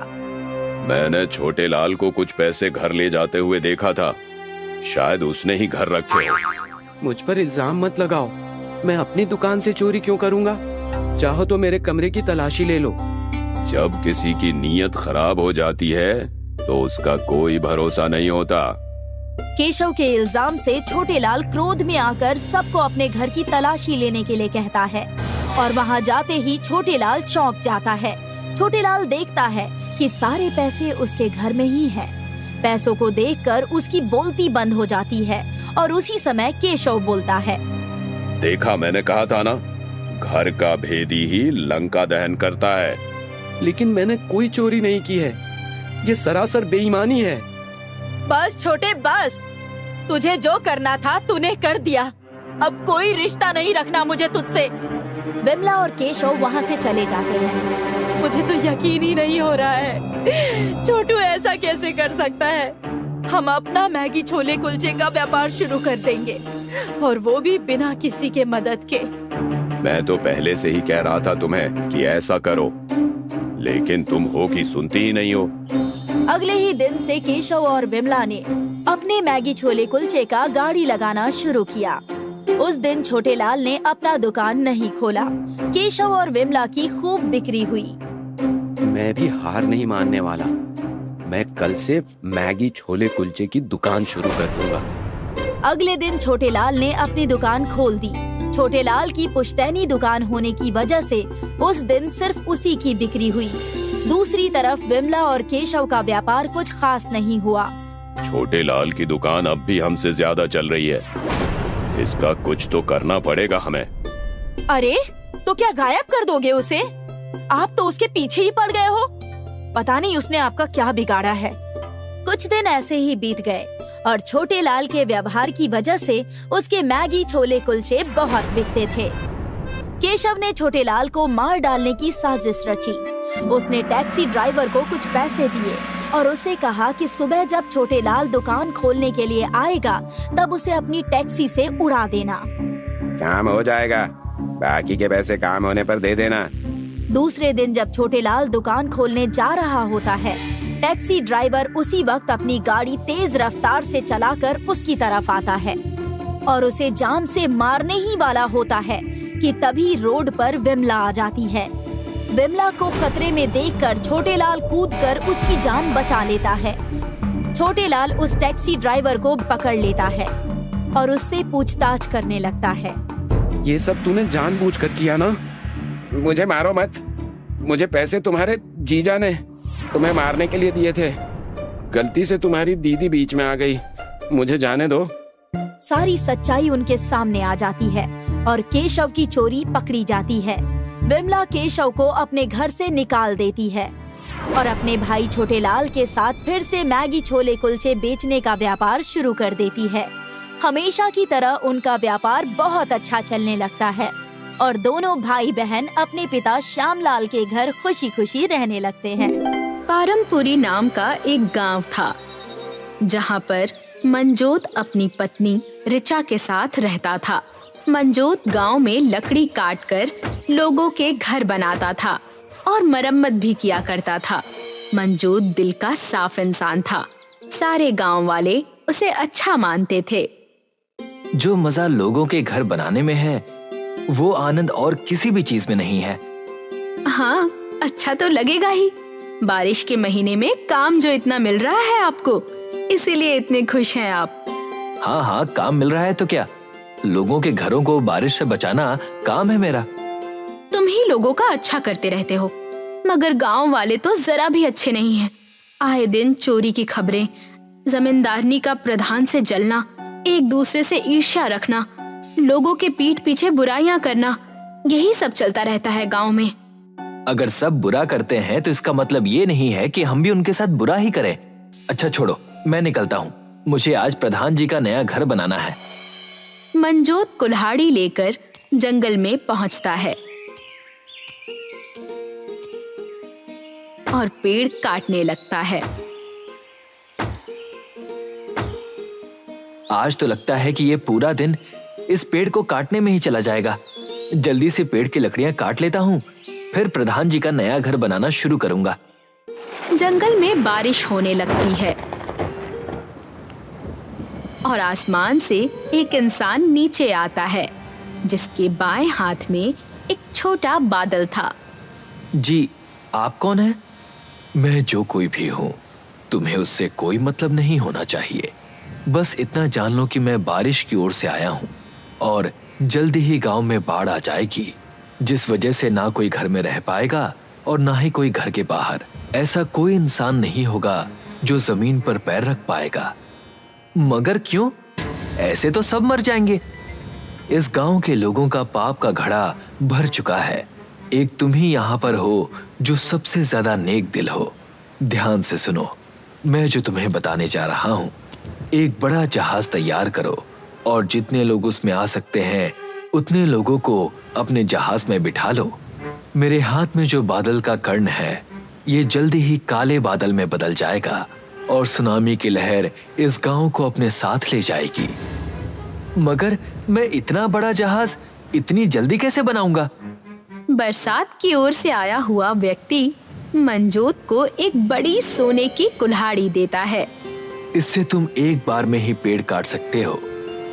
मैंने छोटेलाल को कुछ पैसे घर ले जाते हुए देखा था, शायद उसने ही घर रखे हो। मुझ पर इल्जाम मत लगाओ, मैं अपनी दुकान से चोरी क्यों करूंगा? चाहो तो मेरे कमरे की तलाशी ले लो। जब किसी की नीयत खराब हो जाती है तो उसका कोई भरोसा नहीं होता। केशव के इल्जाम से छोटेलाल क्रोध में आकर सबको अपने घर की तलाशी लेने के लिए कहता है और वहां जाते ही छोटेलाल चौंक जाता है। छोटेलाल देखता है कि सारे पैसे उसके घर में ही हैं। पैसों को देखकर उसकी बोलती बंद हो जाती है और उसी समय केशव बोलता है, देखा, मैंने कहा था ना, घर का भेदी ही लंका दहन करता है। लेकिन मैंने कोई चोरी नहीं की है, ये सरासर बेईमानी है। बस छोटे बस, तुझे जो करना था तूने कर दिया, अब कोई रिश्ता नहीं रखना मुझे तुझसे। विमला और केशव वहाँ से चले जाते हैं। मुझे तो यकीन ही नहीं हो रहा है, छोटू ऐसा कैसे कर सकता है। हम अपना मैगी छोले कुलचे का व्यापार शुरू कर देंगे और वो भी बिना किसी के मदद के। मैं तो पहले से ही कह रहा था तुम्हें कि ऐसा करो, लेकिन तुम हो कि सुनती ही नहीं हो। अगले ही दिन से केशव और विमला ने अपने मैगी छोले कुलचे का गाड़ी लगाना शुरू किया। उस दिन छोटेलाल ने अपना दुकान नहीं खोला। केशव और विमला की खूब बिक्री हुई। मैं भी हार नहीं मानने वाला, मैं कल से मैगी छोले कुलचे की दुकान शुरू कर दूंगा। अगले दिन छोटेलाल ने अपनी दुकान खोल दी। छोटेलाल की पुश्तैनी दुकान होने की वजह से उस दिन सिर्फ उसी की बिक्री हुई। दूसरी तरफ विमला और केशव का व्यापार कुछ खास नहीं हुआ। छोटेलाल की दुकान अब भी हमसे ज्यादा चल रही है, इसका कुछ तो करना पड़ेगा हमें। अरे तो क्या गायब कर दोगे उसे? आप तो उसके पीछे ही पड़ गए हो, पता नहीं उसने आपका क्या बिगाड़ा है। कुछ दिन ऐसे ही बीत गए और छोटेलाल के व्यवहार की वजह से उसके मैगी छोले कुलचे बहुत बिकते थे। केशव ने छोटेलाल को मार डालने की साजिश रची। उसने टैक्सी ड्राइवर को कुछ पैसे दिए और उसे कहा कि सुबह जब छोटेलाल दुकान खोलने के लिए आएगा तब उसे अपनी टैक्सी से उड़ा देना। काम हो जाएगा, बाकी के पैसे काम होने पर दे देना। दूसरे दिन जब छोटेलाल दुकान खोलने जा रहा होता है, टैक्सी ड्राइवर उसी वक्त अपनी गाड़ी तेज रफ्तार से चलाकर उसकी तरफ आता है और उसे जान से मारने ही वाला होता है कि तभी रोड पर विमला आ जाती है। विमला को खतरे में देखकर छोटेलाल कूदकर उसकी जान बचा लेता है। छोटेलाल उस टैक्सी ड्राइवर को पकड़ लेता है और उससे पूछताछ करने लगता है। ये सब तूने जानबूझकर किया ना? मुझे मारो मत, मुझे पैसे तुम्हारे जीजा ने तुम्हें मारने के लिए दिए थे, गलती से तुम्हारी दीदी बीच में आ गई, मुझे जाने दो। सारी सच्चाई उनके सामने आ जाती है और केशव की चोरी पकड़ी जाती है। विमला केशव को अपने घर से निकाल देती है और अपने भाई छोटेलाल के साथ फिर से मैगी छोले कुलचे बेचने का व्यापार शुरू कर देती है। हमेशा की तरह उनका व्यापार बहुत अच्छा चलने लगता है और दोनों भाई बहन अपने पिता श्यामलाल के घर खुशी खुशी रहने लगते हैं। पारमपुरी नाम का एक गांव था, जहां पर मंजोत अपनी पत्नी ऋचा के साथ रहता था। मंजोत गांव में लकड़ी काटकर लोगों के घर बनाता था और मरम्मत भी किया करता था। मंजूत दिल का साफ इंसान था। सारे गांव वाले उसे अच्छा मानते थे। जो मजा लोगों के घर बनाने में है, वो आनंद और किसी भी चीज में नहीं है। हाँ, अच्छा तो लगेगा ही। बारिश के महीने में काम जो इतना मिल रहा है आपको, इसीलिए इतने खुश हैं आप। हाँ हाँ, काम मिल रहा है तो क्या, लोगों के घरों को बारिश से बचाना काम है मेरा। तुम ही लोगों का अच्छा करते रहते हो, मगर गांव वाले तो जरा भी अच्छे नहीं हैं। आए दिन चोरी की खबरें, जमींदारनी का प्रधान से जलना, एक दूसरे से ईर्ष्या रखना, लोगों के पीठ पीछे बुराइयां करना, यही सब चलता रहता है गांव में। अगर सब बुरा करते हैं तो इसका मतलब ये नहीं है कि हम भी उनके साथ बुरा ही करें। अच्छा छोड़ो, मैं निकलता हूँ, मुझे आज प्रधान जी का नया घर बनाना है। मंजोत कुल्हाड़ी लेकर जंगल में पहुंचता है और पेड़ काटने लगता है। आज तो लगता है कि ये पूरा दिन इस पेड़ को काटने में ही चला जाएगा। जल्दी से पेड़ की लकड़ियां काट लेता हूँ, फिर प्रधान जी का नया घर बनाना शुरू करूंगा। जंगल में बारिश होने लगती है और आसमान से एक इंसान नीचे आता है, जिसके बाएं हाथ में एक छोटा बादल था। जी, आप कौन हैं? मैं जो कोई भी हूँ, तुम्हें उससे कोई मतलब नहीं होना चाहिए। बस इतना जान लो कि मैं बारिश की ओर से आया हूँ और जल्दी ही गांव में बाढ़ आ जाएगी, जिस वजह से ना कोई घर में रह पाएगा और ना ही कोई घर के बाहर। ऐसा कोई इंसान नहीं होगा जो जमीन पर पैर रख पाएगा। मगर क्यों? ऐसे तो सब मर जाएंगे। इस गांव के लोगों का पाप का घड़ा भर चुका है। एक तुम ही यहां पर हो जो सबसे ज्यादा नेक दिल हो। ध्यान से सुनो, मैं जो तुम्हें बताने जा रहा हूं। एक बड़ा जहाज तैयार करो और जितने लोग उसमें आ सकते हैं उतने लोगों को अपने जहाज में बिठा लो। मेरे हाथ में जो बादल का कर्ण है, ये जल्दी ही काले बादल में बदल जाएगा और सुनामी की लहर इस गांव को अपने साथ ले जाएगी। मगर मैं इतना बड़ा जहाज इतनी जल्दी कैसे बनाऊंगा? बरसात की ओर से आया हुआ व्यक्ति मंजोत को एक बड़ी सोने की कुल्हाड़ी देता है। इससे तुम एक बार में ही पेड़ काट सकते हो।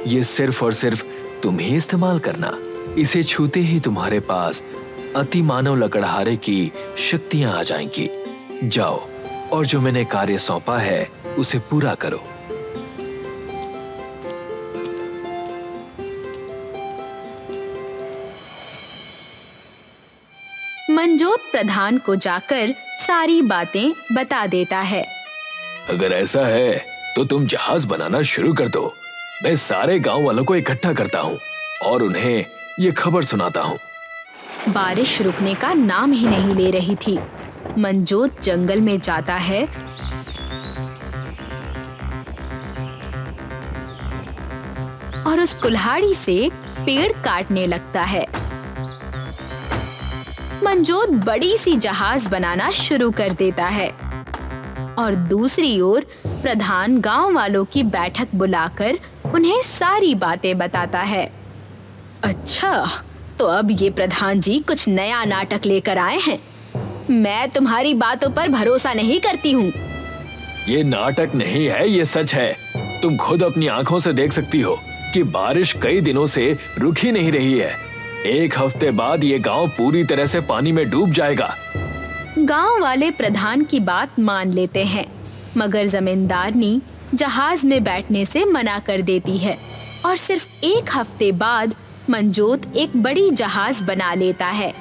ये सिर्फ और सिर्फ तुम ही इस्तेमाल करना। इसे छूते ही तुम्हारे पास अति मानव लकड़हारे की शक्तियां आ जाएंगी। जाओ और जो मैंने कार्य सौंपा है उसे पूरा करो। मंजोत प्रधान को जाकर सारी बातें बता देता है। अगर ऐसा है तो तुम जहाज बनाना शुरू कर दो। मैं सारे गांव वालों को इकट्ठा करता हूँ और उन्हें ये खबर सुनाता हूँ। बारिश रुकने का नाम ही नहीं ले रही थी। मंजोत जंगल में जाता है और उस कुल्हाड़ी से पेड़ काटने लगता है। मंजोत बड़ी सी जहाज बनाना शुरू कर देता है और दूसरी ओर प्रधान गांव वालों की बैठक बुलाकर उन्हें सारी बातें बताता है। अच्छा, तो अब ये प्रधान जी कुछ नया नाटक लेकर आए हैं। मैं तुम्हारी बातों पर भरोसा नहीं करती हूँ। ये नाटक नहीं है, ये सच है। तुम खुद अपनी आंखों से देख सकती हो कि बारिश कई दिनों से रुक ही नहीं रही है। एक हफ्ते बाद ये गांव पूरी तरह से पानी में डूब जाएगा। गांव वाले प्रधान की बात मान लेते हैं, मगर जमींदारनी जहाज में बैठने से मना कर देती है और सिर्फ एक हफ्ते बाद मंजोत एक बड़ी जहाज बना लेता है।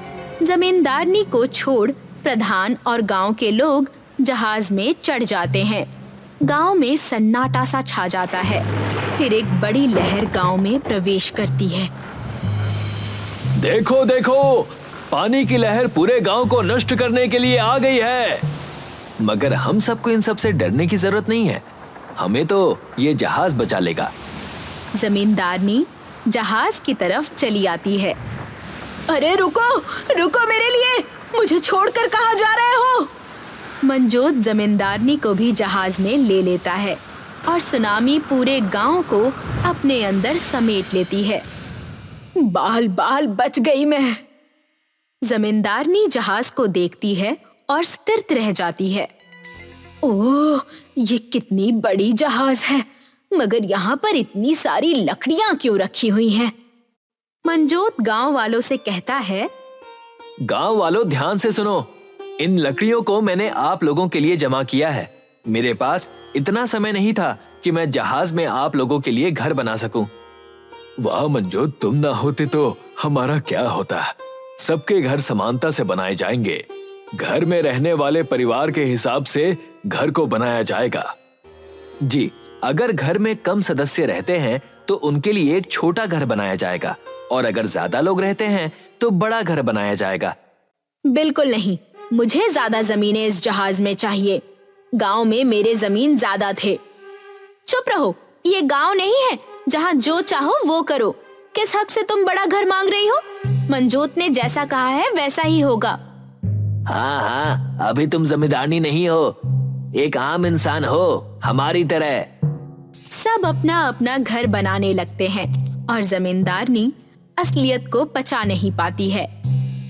जमींदारनी को छोड़ प्रधान और गांव के लोग जहाज में चढ़ जाते हैं। गांव में सन्नाटा सा छा जाता है। फिर एक बड़ी लहर गांव में प्रवेश करती है। देखो देखो, पानी की लहर पूरे गांव को नष्ट करने के लिए आ गई है। मगर हम सबको इन सब से डरने की जरूरत नहीं है। हमें तो ये जहाज बचा लेगा। जमींदारनी जहाज की तरफ चली आती है। अरे रुको, रुको मेरे लिए, मुझे छोड़कर कहाँ जा रहे हो? मंजोत जमींदारनी को भी जहाज में ले लेता है और सुनामी पूरे गांव को अपने अंदर समेट लेती है। बाल बाल बच गई मैं। जमींदारनी जहाज को देखती है और स्थिर रह जाती है। ओह, ये कितनी बड़ी जहाज है, मगर यहाँ पर इतनी सारी लकड़ियां क्यों रखी हुई हैं? मंजोत गांव वालों से कहता है, गांव वालों ध्यान से सुनो, इन लकड़ियों को मैंने आप लोगों के लिए जमा किया है। मेरे पास इतना समय नहीं था कि मैं जहाज में आप लोगों के लिए घर बना सकूं। वाह मंजोत, तुम ना होते तो हमारा क्या होता। सबके घर समानता से बनाए जाएंगे। घर में रहने वाले परिवार के हिसाब से घर को बनाया जाएगा। जी, अगर घर में कम सदस्य रहते हैं तो उनके लिए एक छोटा घर बनाया जाएगा, और अगर ज्यादा लोग रहते हैं तो बड़ा घर बनाया जाएगा। बिल्कुल नहीं, मुझे ज्यादा जमीनें इस जहाज में चाहिए। गांव में मेरे जमीन ज्यादा थे। चुप रहो, ये गांव नहीं है जहां जो चाहो वो करो। किस हक से तुम बड़ा घर मांग रही हो? मंजोत ने जैसा कहा है वैसा ही होगा। हाँ हाँ, अभी तुम जमींदारनी नहीं हो, एक आम इंसान हो, हमारी तरह। सब अपना अपना घर बनाने लगते हैं और जमींदारनी असलियत को पचा नहीं पाती है।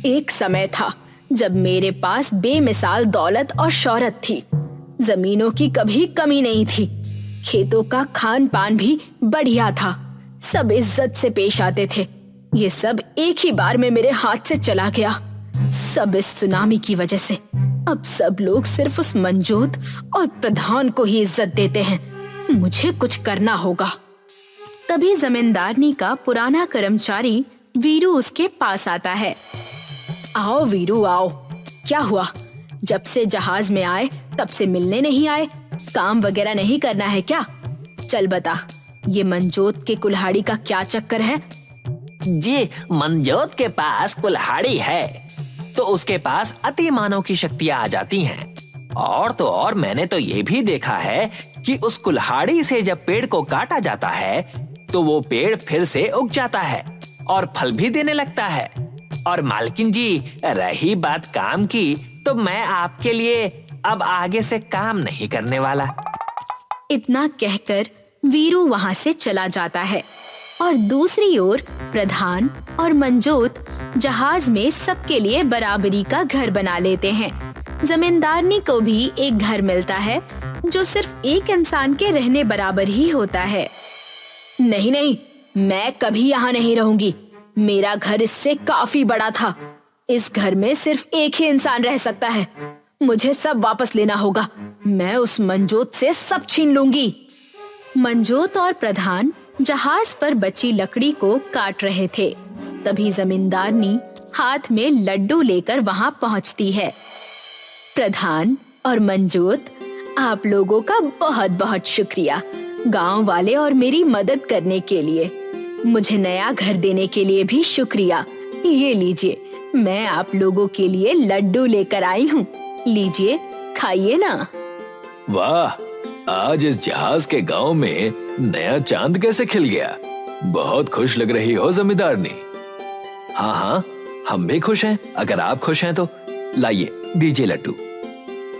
एक समय था जब मेरे पास बेमिसाल दौलत और शोहरत थी। जमीनों की कभी कमी नहीं थी। खेतों का खान पान भी बढ़िया था। सब इज्जत से पेश आते थे। ये सब एक ही बार में मेरे हाथ से चला गया। सब इस सुनामी की वजह से। अब सब लोग सिर्फ उस मंजोत और प्रधान को ही इज्जत देते हैं। मुझे कुछ करना होगा। तभी जमींदारनी का पुराना कर्मचारी वीरू उसके पास आता है। आओ वीरू आओ, क्या हुआ? जब से जहाज में आए तब से मिलने नहीं आए। काम वगैरह नहीं करना है क्या? चल बता, ये मंजोत के कुल्हाड़ी का क्या चक्कर है? जी, मंजोत के पास कुल्हाड़ी है तो उसके पास अति मानव की शक्तियां आ जाती हैं। और तो और मैंने तो ये भी देखा है कि उस कुल्हाड़ी से जब पेड़ को काटा जाता है तो वो पेड़ फिर से उग जाता है और फल भी देने लगता है। और मालकिन जी, रही बात काम की, तो मैं आपके लिए अब आगे से काम नहीं करने वाला। इतना कहकर वीरू वहां से चला जाता है और दूसरी ओर प्रधान और मंजोत जहाज में सबके लिए बराबरी का घर बना लेते हैं। जमींदारनी को भी एक घर मिलता है जो सिर्फ एक इंसान के रहने बराबर ही होता है। नहीं नहीं, मैं कभी यहाँ नहीं रहूंगी। मेरा घर इससे काफी बड़ा था। इस घर में सिर्फ एक ही इंसान रह सकता है। मुझे सब वापस लेना होगा। मैं उस मंजोत से सब छीन लूंगी। मंजोत और प्रधान जहाज पर बची लकड़ी को काट रहे थे। तभी जमींदारनी हाथ में लड्डू लेकर वहां पहुंचती है। प्रधान और मंजोत, आप लोगों का बहुत बहुत शुक्रिया, गांव वाले और मेरी मदद करने के लिए। मुझे नया घर देने के लिए भी शुक्रिया। ये लीजिए, मैं आप लोगों के लिए लड्डू लेकर आई हूँ। लीजिए, खाइए ना। वाह, आज इस जहाज के गांव में नया चांद कैसे खिल गया। बहुत खुश लग रही हो जमींदारनी। हाँ हाँ, हम भी खुश हैं। अगर आप खुश हैं तो लाइए, दीजिए लड्डू।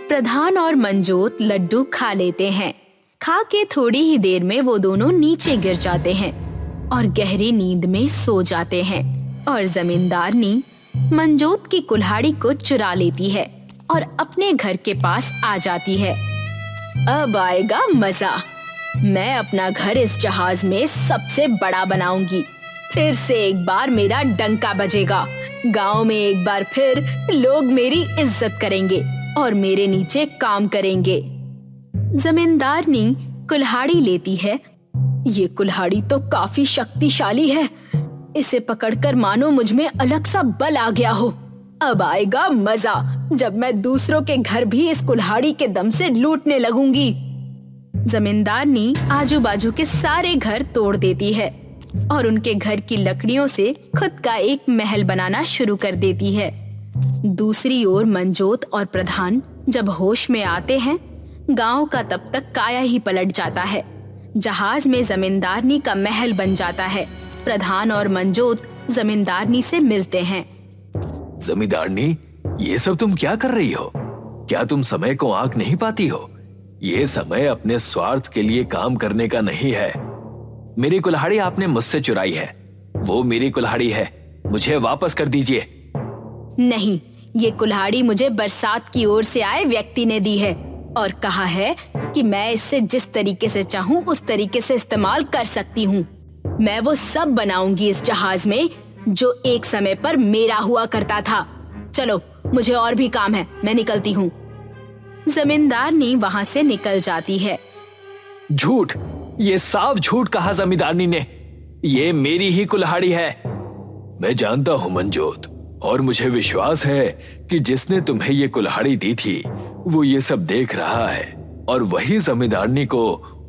प्रधान और मंजोत लड्डू खा लेते हैं। खा के थोड़ी ही देर में वो दोनों नीचे गिर जाते हैं और गहरी नींद में सो जाते हैं। और जमींदारनी मंजोत की कुल्हाड़ी को चुरा लेती है और अपने घर के पास आ जाती है। अब आएगा मजा। मैं अपना घर इस जहाज में सबसे बड़ा बनाऊंगी। फिर से एक बार मेरा डंका बजेगा। गांव में एक बार फिर लोग मेरी इज्जत करेंगे और मेरे नीचे काम करेंगे। जमींदारनी कुल्हाड़ी लेती है। ये कुल्हाड़ी तो काफी शक्तिशाली है। इसे पकड़कर मानो मुझ में अलग सा बल आ गया हो। अब आएगा मजा जब मैं दूसरों के घर भी इस कुल्हाड़ी के दम से लूटने लगूंगी। जमींदारनी आजू बाजू के सारे घर तोड़ देती है और उनके घर की लकड़ियों से खुद का एक महल बनाना शुरू कर देती है। दूसरी ओर मंजोत और प्रधान जब होश में आते हैं, गांव का तब तक काया ही पलट जाता है। जहाज में जमींदारनी का महल बन जाता है। प्रधान और मंजोत जमींदारनी से मिलते हैं। जमींदारनी, ये सब तुम क्या कर रही हो? क्या तुम समय को आंक नहीं पाती हो? ये समय अपने स्वार्थ के लिए काम करने का नहीं है। मेरी कुल्हाड़ी आपने मुझसे चुराई है। वो मेरी कुल्हाड़ी है, मुझे वापस कर दीजिए। नहीं, ये कुल्हाड़ी मुझे बरसात की ओर से आए व्यक्ति ने दी है और कहा है कि मैं इसे जिस तरीके से चाहूँ उस तरीके से इस्तेमाल कर सकती हूँ। मैं वो सब बनाऊंगी इस जहाज में जो एक समय पर मेरा हुआ करता था। चलो, मुझे और भी काम है, मैं निकलती हूँ। जमींदारनी वहाँ से निकल जाती है। झूठ, ये साफ झूठ कहा जमींदारनी ने। ये मेरी ही कुल्हाड़ी है। मैं जानता हूँ मंजोत, और मुझे विश्वास है कि जिसने तुम्हें ये कुल्हाड़ी दी थी वो ये सब देख रहा है और वही जमींदारनी को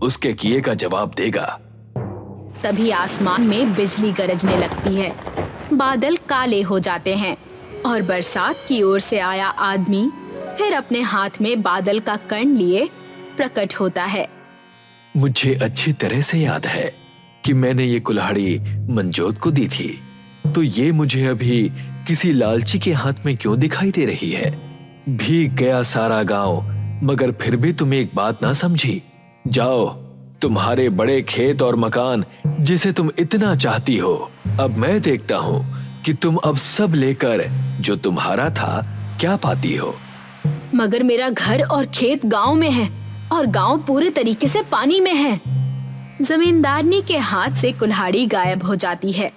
उसके किए का जवाब देगा। तभी आसमान में बिजली गरजने लगती है, बादल काले हो जाते हैं और बरसात की ओर से आया आदमी फिर अपने हाथ में बादल का कण लिए प्रकट होता है। मुझे अच्छी तरह से याद है कि मैंने ये कुल्हाड़ी मंजोत को दी थी, तो ये मुझे अभी किसी लालची के हाथ में क्यों दिखाई दे रही है? भीग गया सारा गांव, मगर फिर भी तुम एक बात ना समझी। जाओ, तुम्हारे बड़े खेत और मकान जिसे तुम इतना चाहती हो, अब मैं देखता हूँ कि तुम अब सब लेकर जो तुम्हारा था क्या पाती हो। मगर मेरा घर और खेत गांव में है और गांव पूरे तरीके से पानी में है। जमींदारनी के हाथ से कुल्हाड़ी गायब हो जाती है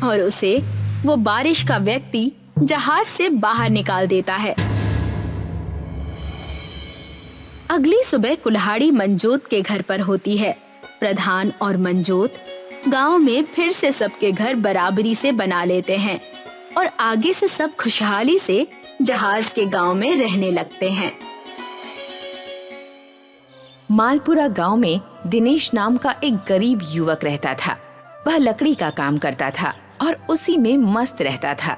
और उसे वो बारिश का व्यक्ति जहाज से बाहर निकाल देता है। अगली सुबह कुल्हाड़ी मंजोत के घर पर होती है। प्रधान और मंजोत गांव में फिर से सबके घर बराबरी से बना लेते हैं और आगे से सब खुशहाली से जहाज के गांव में रहने लगते हैं। मालपुरा गांव में दिनेश नाम का एक गरीब युवक रहता था। वह लकड़ी का काम करता था और उसी में मस्त रहता था।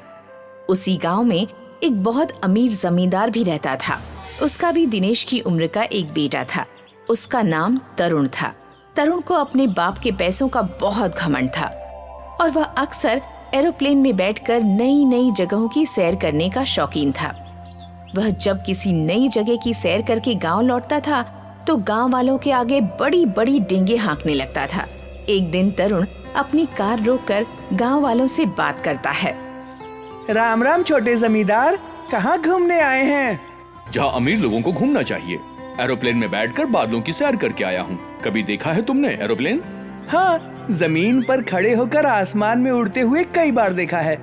उसी गांव में एक बहुत अमीर जमींदार भी रहता था। उसका भी दिनेश की उम्र का एक बेटा था। उसका नाम तरुण था। तरुण को अपने बाप के पैसों का बहुत घमंड था और वह अक्सर एरोप्लेन में बैठकर नई नई जगहों की सैर करने का शौकीन था। वह जब किसी नई जगह की सैर करके गांव लौटता था तो गांव वालों के आगे बड़ी बड़ी डींगे हाँकने लगता था। एक दिन तरुण अपनी कार रोककर गांव वालों से बात करता है। राम राम छोटे जमींदार, कहाँ घूमने आए हैं? जहाँ अमीर लोगों को घूमना चाहिए। एरोप्लेन में बैठकर बादलों की सैर करके आया हूँ। कभी देखा है तुमने एरोप्लेन? हाँ, जमीन पर खड़े होकर आसमान में उड़ते हुए कई बार देखा है।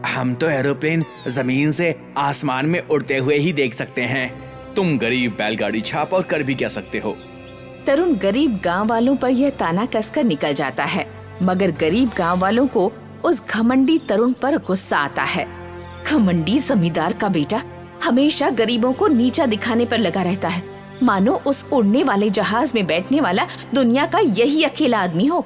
हम तो एरोप्लेन जमीन से आसमान में उड़ते हुए ही देख सकते हैं। तुम गरीब बैलगाड़ी छाप और कर भी क्या सकते हो? तरुण गरीब गांव वालों पर यह ताना कसकर निकल जाता है, मगर गरीब गांव वालों को उस घमंडी तरुण पर गुस्सा आता है। घमंडी जमींदार का बेटा हमेशा गरीबों को नीचा दिखाने पर लगा रहता है, मानो उस उड़ने वाले जहाज में बैठने वाला दुनिया का यही अकेला आदमी हो।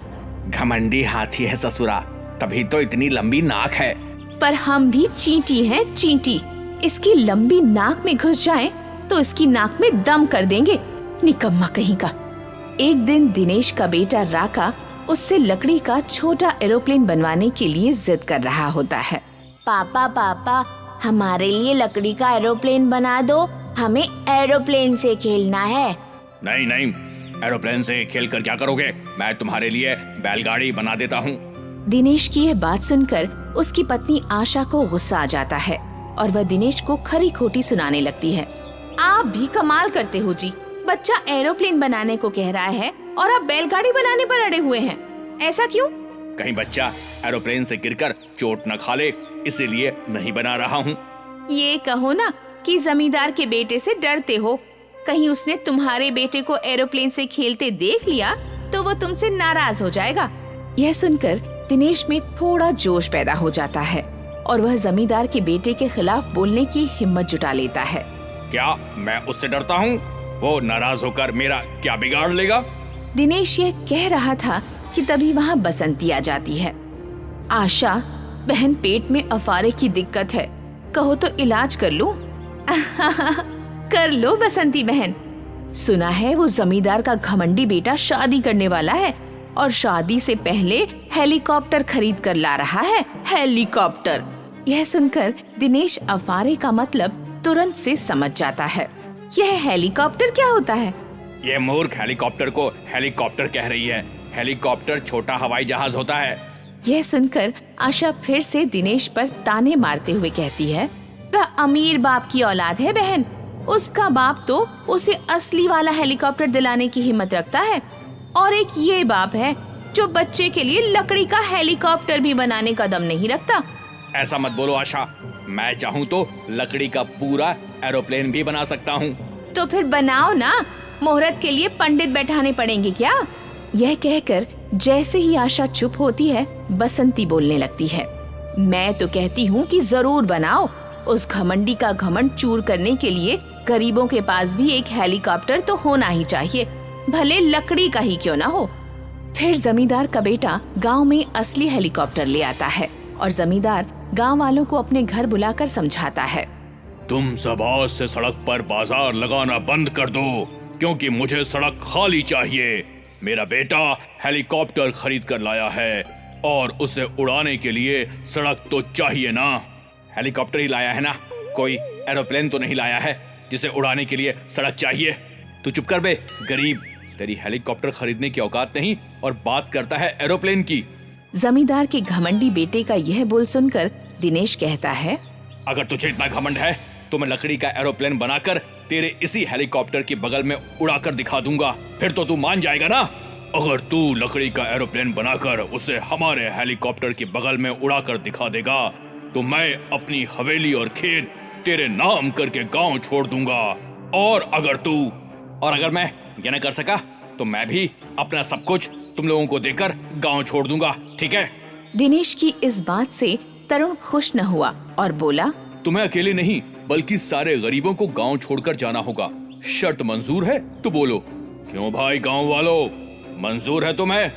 घमंडी हाथी है ससुरा, तभी तो इतनी लंबी नाक है। पर हम भी चींटी हैं, चींटी। इसकी लंबी नाक में घुस जाएं तो इसकी नाक में दम कर देंगे, निकम्मा कहीं का। एक दिन दिनेश का बेटा राका उससे लकड़ी का छोटा एरोप्लेन बनवाने के लिए जिद कर रहा होता है। पापा पापा, हमारे लिए लकड़ी का एरोप्लेन बना दो, हमें एरोप्लेन से खेलना है। नहीं नहीं, एरोप्लेन से खेलकर क्या करोगे? मैं तुम्हारे लिए बैलगाड़ी बना देता हूँ। दिनेश की यह बात सुनकर उसकी पत्नी आशा को गुस्सा आ जाता है और वह दिनेश को खरी खोटी सुनाने लगती है। आप भी कमाल करते हो जी, बच्चा एरोप्लेन बनाने को कह रहा है और आप बैलगाड़ी बनाने पर अड़े हुए हैं। ऐसा क्यों? कहीं बच्चा एरोप्लेन से गिरकर चोट न खा ले, इसीलिए नहीं बना रहा हूँ। ये कहो ना कि जमींदार के बेटे से डरते हो। कहीं उसने तुम्हारे बेटे को एरोप्लेन से खेलते देख लिया तो वो तुमसे नाराज हो जाएगा। यह सुनकर दिनेश में थोड़ा जोश पैदा हो जाता है और वह जमींदार के बेटे के खिलाफ बोलने की हिम्मत जुटा लेता है। क्या मैं उससे डरता हूँ? वो नाराज होकर मेरा क्या बिगाड़ लेगा? दिनेश यह कह रहा था कि तभी वहाँ बसंती आ जाती है। आशा, बहन पेट में अफारे की दिक्कत है, कहो तो इलाज कर लूं? कर लो बसंती बहन। सुना है वो जमींदार का घमंडी बेटा शादी करने वाला है और शादी से पहले हेलीकॉप्टर खरीद कर ला रहा है। हेलीकॉप्टर। यह सुनकर दिनेश अफारे का मतलब तुरंत से समझ जाता है। यह हेलीकॉप्टर क्या होता है? ये मूर्ख हेलीकॉप्टर को हेलीकॉप्टर कह रही है। हेलीकॉप्टर छोटा हवाई जहाज होता है। यह सुनकर आशा फिर से दिनेश पर ताने मारते हुए कहती है। वह अमीर बाप की औलाद है बहन। उसका बाप तो उसे असली वाला हेलीकॉप्टर दिलाने की हिम्मत रखता है, और एक ये बाप है जो बच्चे के लिए लकड़ी का हेलीकॉप्टर भी बनाने का दम नहीं रखता। ऐसा मत बोलो आशा, मैं चाहूँ तो लकड़ी का पूरा एरोप्लेन भी बना सकता हूँ। तो फिर बनाओ ना, मुहूर्त के लिए पंडित बैठाने पड़ेंगे क्या? यह कहकर जैसे ही आशा चुप होती है, बसंती बोलने लगती है। मैं तो कहती हूँ कि जरूर बनाओ। उस घमंडी का घमंड चूर करने के लिए गरीबों के पास भी एक हेलीकॉप्टर तो होना ही चाहिए, भले लकड़ी का ही क्यों ना हो। फिर जमींदार का बेटा गांव में असली हेलीकॉप्टर ले आता है और जमींदार गांव वालों को अपने घर बुलाकर समझाता है। तुम सब आज से सड़क पर बाजार लगाना बंद कर दो, क्योंकि मुझे सड़क खाली चाहिए। मेरा बेटा हेलीकॉप्टर खरीद कर लाया है और उसे उड़ाने के लिए सड़क तो चाहिए ना। हेलीकॉप्टर ही लाया है ना, कोई एरोप्लेन तो नहीं लाया है जिसे उड़ाने के लिए सड़क चाहिए। तू चुप कर बे गरीब, तेरी हेलीकॉप्टर खरीदने की औकात नहीं और बात करता है एरोप्लेन की। जमींदार के घमंडी बेटे का यह बोल सुनकर दिनेश कहता है, अगर तुझे इतना घमंड है तो मैं लकड़ी का एरोप्लेन बनाकर तेरे इसी हेलीकॉप्टर के बगल में उड़ाकर दिखा दूंगा, फिर तो तू मान जाएगा ना। अगर तू लकड़ी का एरोप्लेन बनाकर उसे हमारे हेलीकॉप्टर के बगल में उड़ाकर दिखा देगा तो मैं अपनी हवेली और खेत तेरे नाम करके गांव छोड़ दूंगा। और अगर मैं ये न कर सका तो मैं भी अपना सब कुछ तुम लोगों को देकर गांव छोड़ दूंगा, ठीक है? दिनेश की इस बात से तरुण खुश न हुआ और बोला, तुम्हें अकेले नहीं बल्कि सारे गरीबों को गांव छोड़कर जाना होगा। शर्त मंजूर है तो बोलो। क्यों भाई गांव वालों, मंजूर है तुम्हें?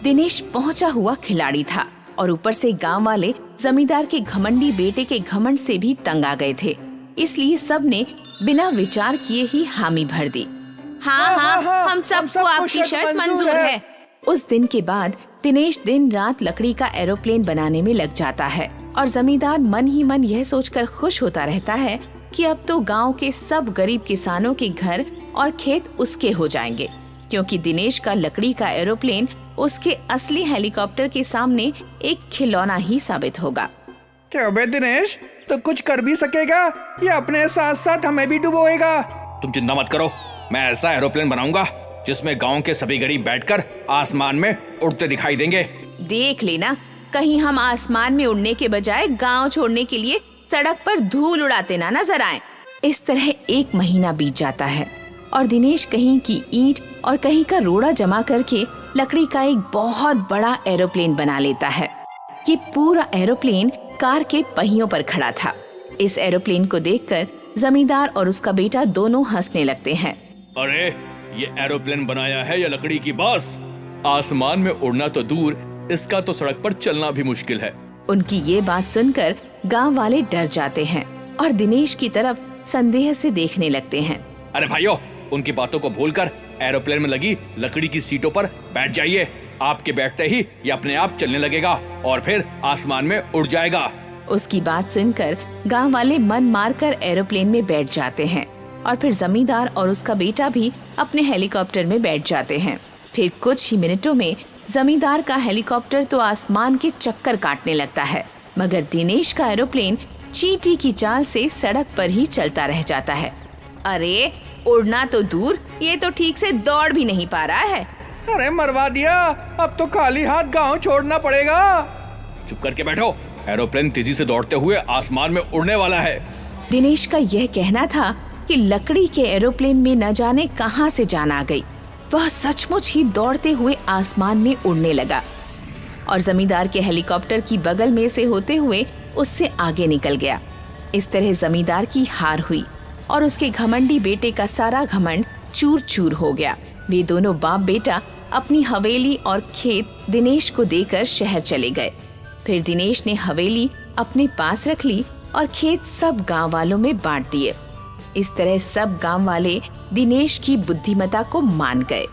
दिनेश पहुंचा हुआ खिलाड़ी था और ऊपर से गांव वाले जमींदार के घमंडी बेटे के घमंड से भी तंग आ गए थे, इसलिए सब ने बिना विचार किए ही हामी भर दी। हाँ, हम सबको आपकी शर्त मंजूर है। उस दिन के बाद दिनेश दिन रात लकड़ी का एरोप्लेन बनाने में लग जाता है और जमींदार मन ही मन यह सोचकर खुश होता रहता है कि अब तो गांव के सब गरीब किसानों के घर और खेत उसके हो जाएंगे, क्योंकि दिनेश का लकड़ी का एरोप्लेन उसके असली हेलीकॉप्टर के सामने एक खिलौना ही साबित होगा। क्या बे दिनेश, तो कुछ कर भी सकेगा या अपने साथ साथ हमें भी डुबोएगा? तुम चिंता मत करो, मैं ऐसा एरोप्लेन बनाऊंगा जिसमें गांव के सभी गरीब बैठकर आसमान में उड़ते दिखाई देंगे। देख लेना, कहीं हम आसमान में उड़ने के बजाय गांव छोड़ने के लिए सड़क पर धूल उड़ाते ना नजर आए। इस तरह 1 महीना बीत जाता है और दिनेश कहीं की ईंट और कहीं का रोड़ा जमा करके लकड़ी का एक बहुत बड़ा एरोप्लेन बना लेता है। ये पूरा एरोप्लेन कार के पहियों पर खड़ा था। इस एरोप्लेन को देखकर जमींदार और उसका बेटा दोनों हंसने लगते हैं। अरे ये एरोप्लेन बनाया है या लकड़ी की बास? आसमान में उड़ना तो दूर, इसका तो सड़क पर चलना भी मुश्किल है। उनकी ये बात सुनकर गांव वाले डर जाते हैं और दिनेश की तरफ संदेह से देखने लगते हैं। अरे भाइयों, उनकी बातों को भूलकर एरोप्लेन में लगी लकड़ी की सीटों पर बैठ जाइए। आपके बैठते ही ये अपने आप चलने लगेगा और फिर आसमान में उड़ जाएगा। उसकी बात सुनकर गांव वाले मन मारकर एरोप्लेन में बैठ जाते हैं और फिर जमींदार और उसका बेटा भी अपने हेलीकॉप्टर में बैठ जाते हैं। फिर कुछ ही मिनटों में जमींदार का हेलीकॉप्टर तो आसमान के चक्कर काटने लगता है, मगर दिनेश का एरोप्लेन चींटी की चाल से सड़क पर ही चलता रह जाता है। अरे उड़ना तो दूर, ये तो ठीक से दौड़ भी नहीं पा रहा है। अरे मरवा दिया, अब तो खाली हाथ गांव छोड़ना पड़ेगा। चुप करके बैठो, एरोप्लेन तेजी से दौड़ते हुए आसमान में उड़ने वाला है। दिनेश का यह कहना था कि लकड़ी के एरोप्लेन में न जाने कहां से जान आ गई। वह सचमुच ही दौड़ते हुए आसमान में उड़ने लगा और जमींदार के हेलीकॉप्टर की बगल में से होते हुए उससे आगे निकल गया। इस तरह जमींदार की हार हुई और उसके घमंडी बेटे का सारा घमंड चूर चूर हो गया। वे दोनों बाप बेटा अपनी हवेली और खेत दिनेश को देकर शहर चले गए। फिर दिनेश ने हवेली अपने पास रख ली और खेत सब गांव वालों में बांट दिए। इस तरह सब गांव वाले दिनेश की बुद्धिमत्ता को मान गए।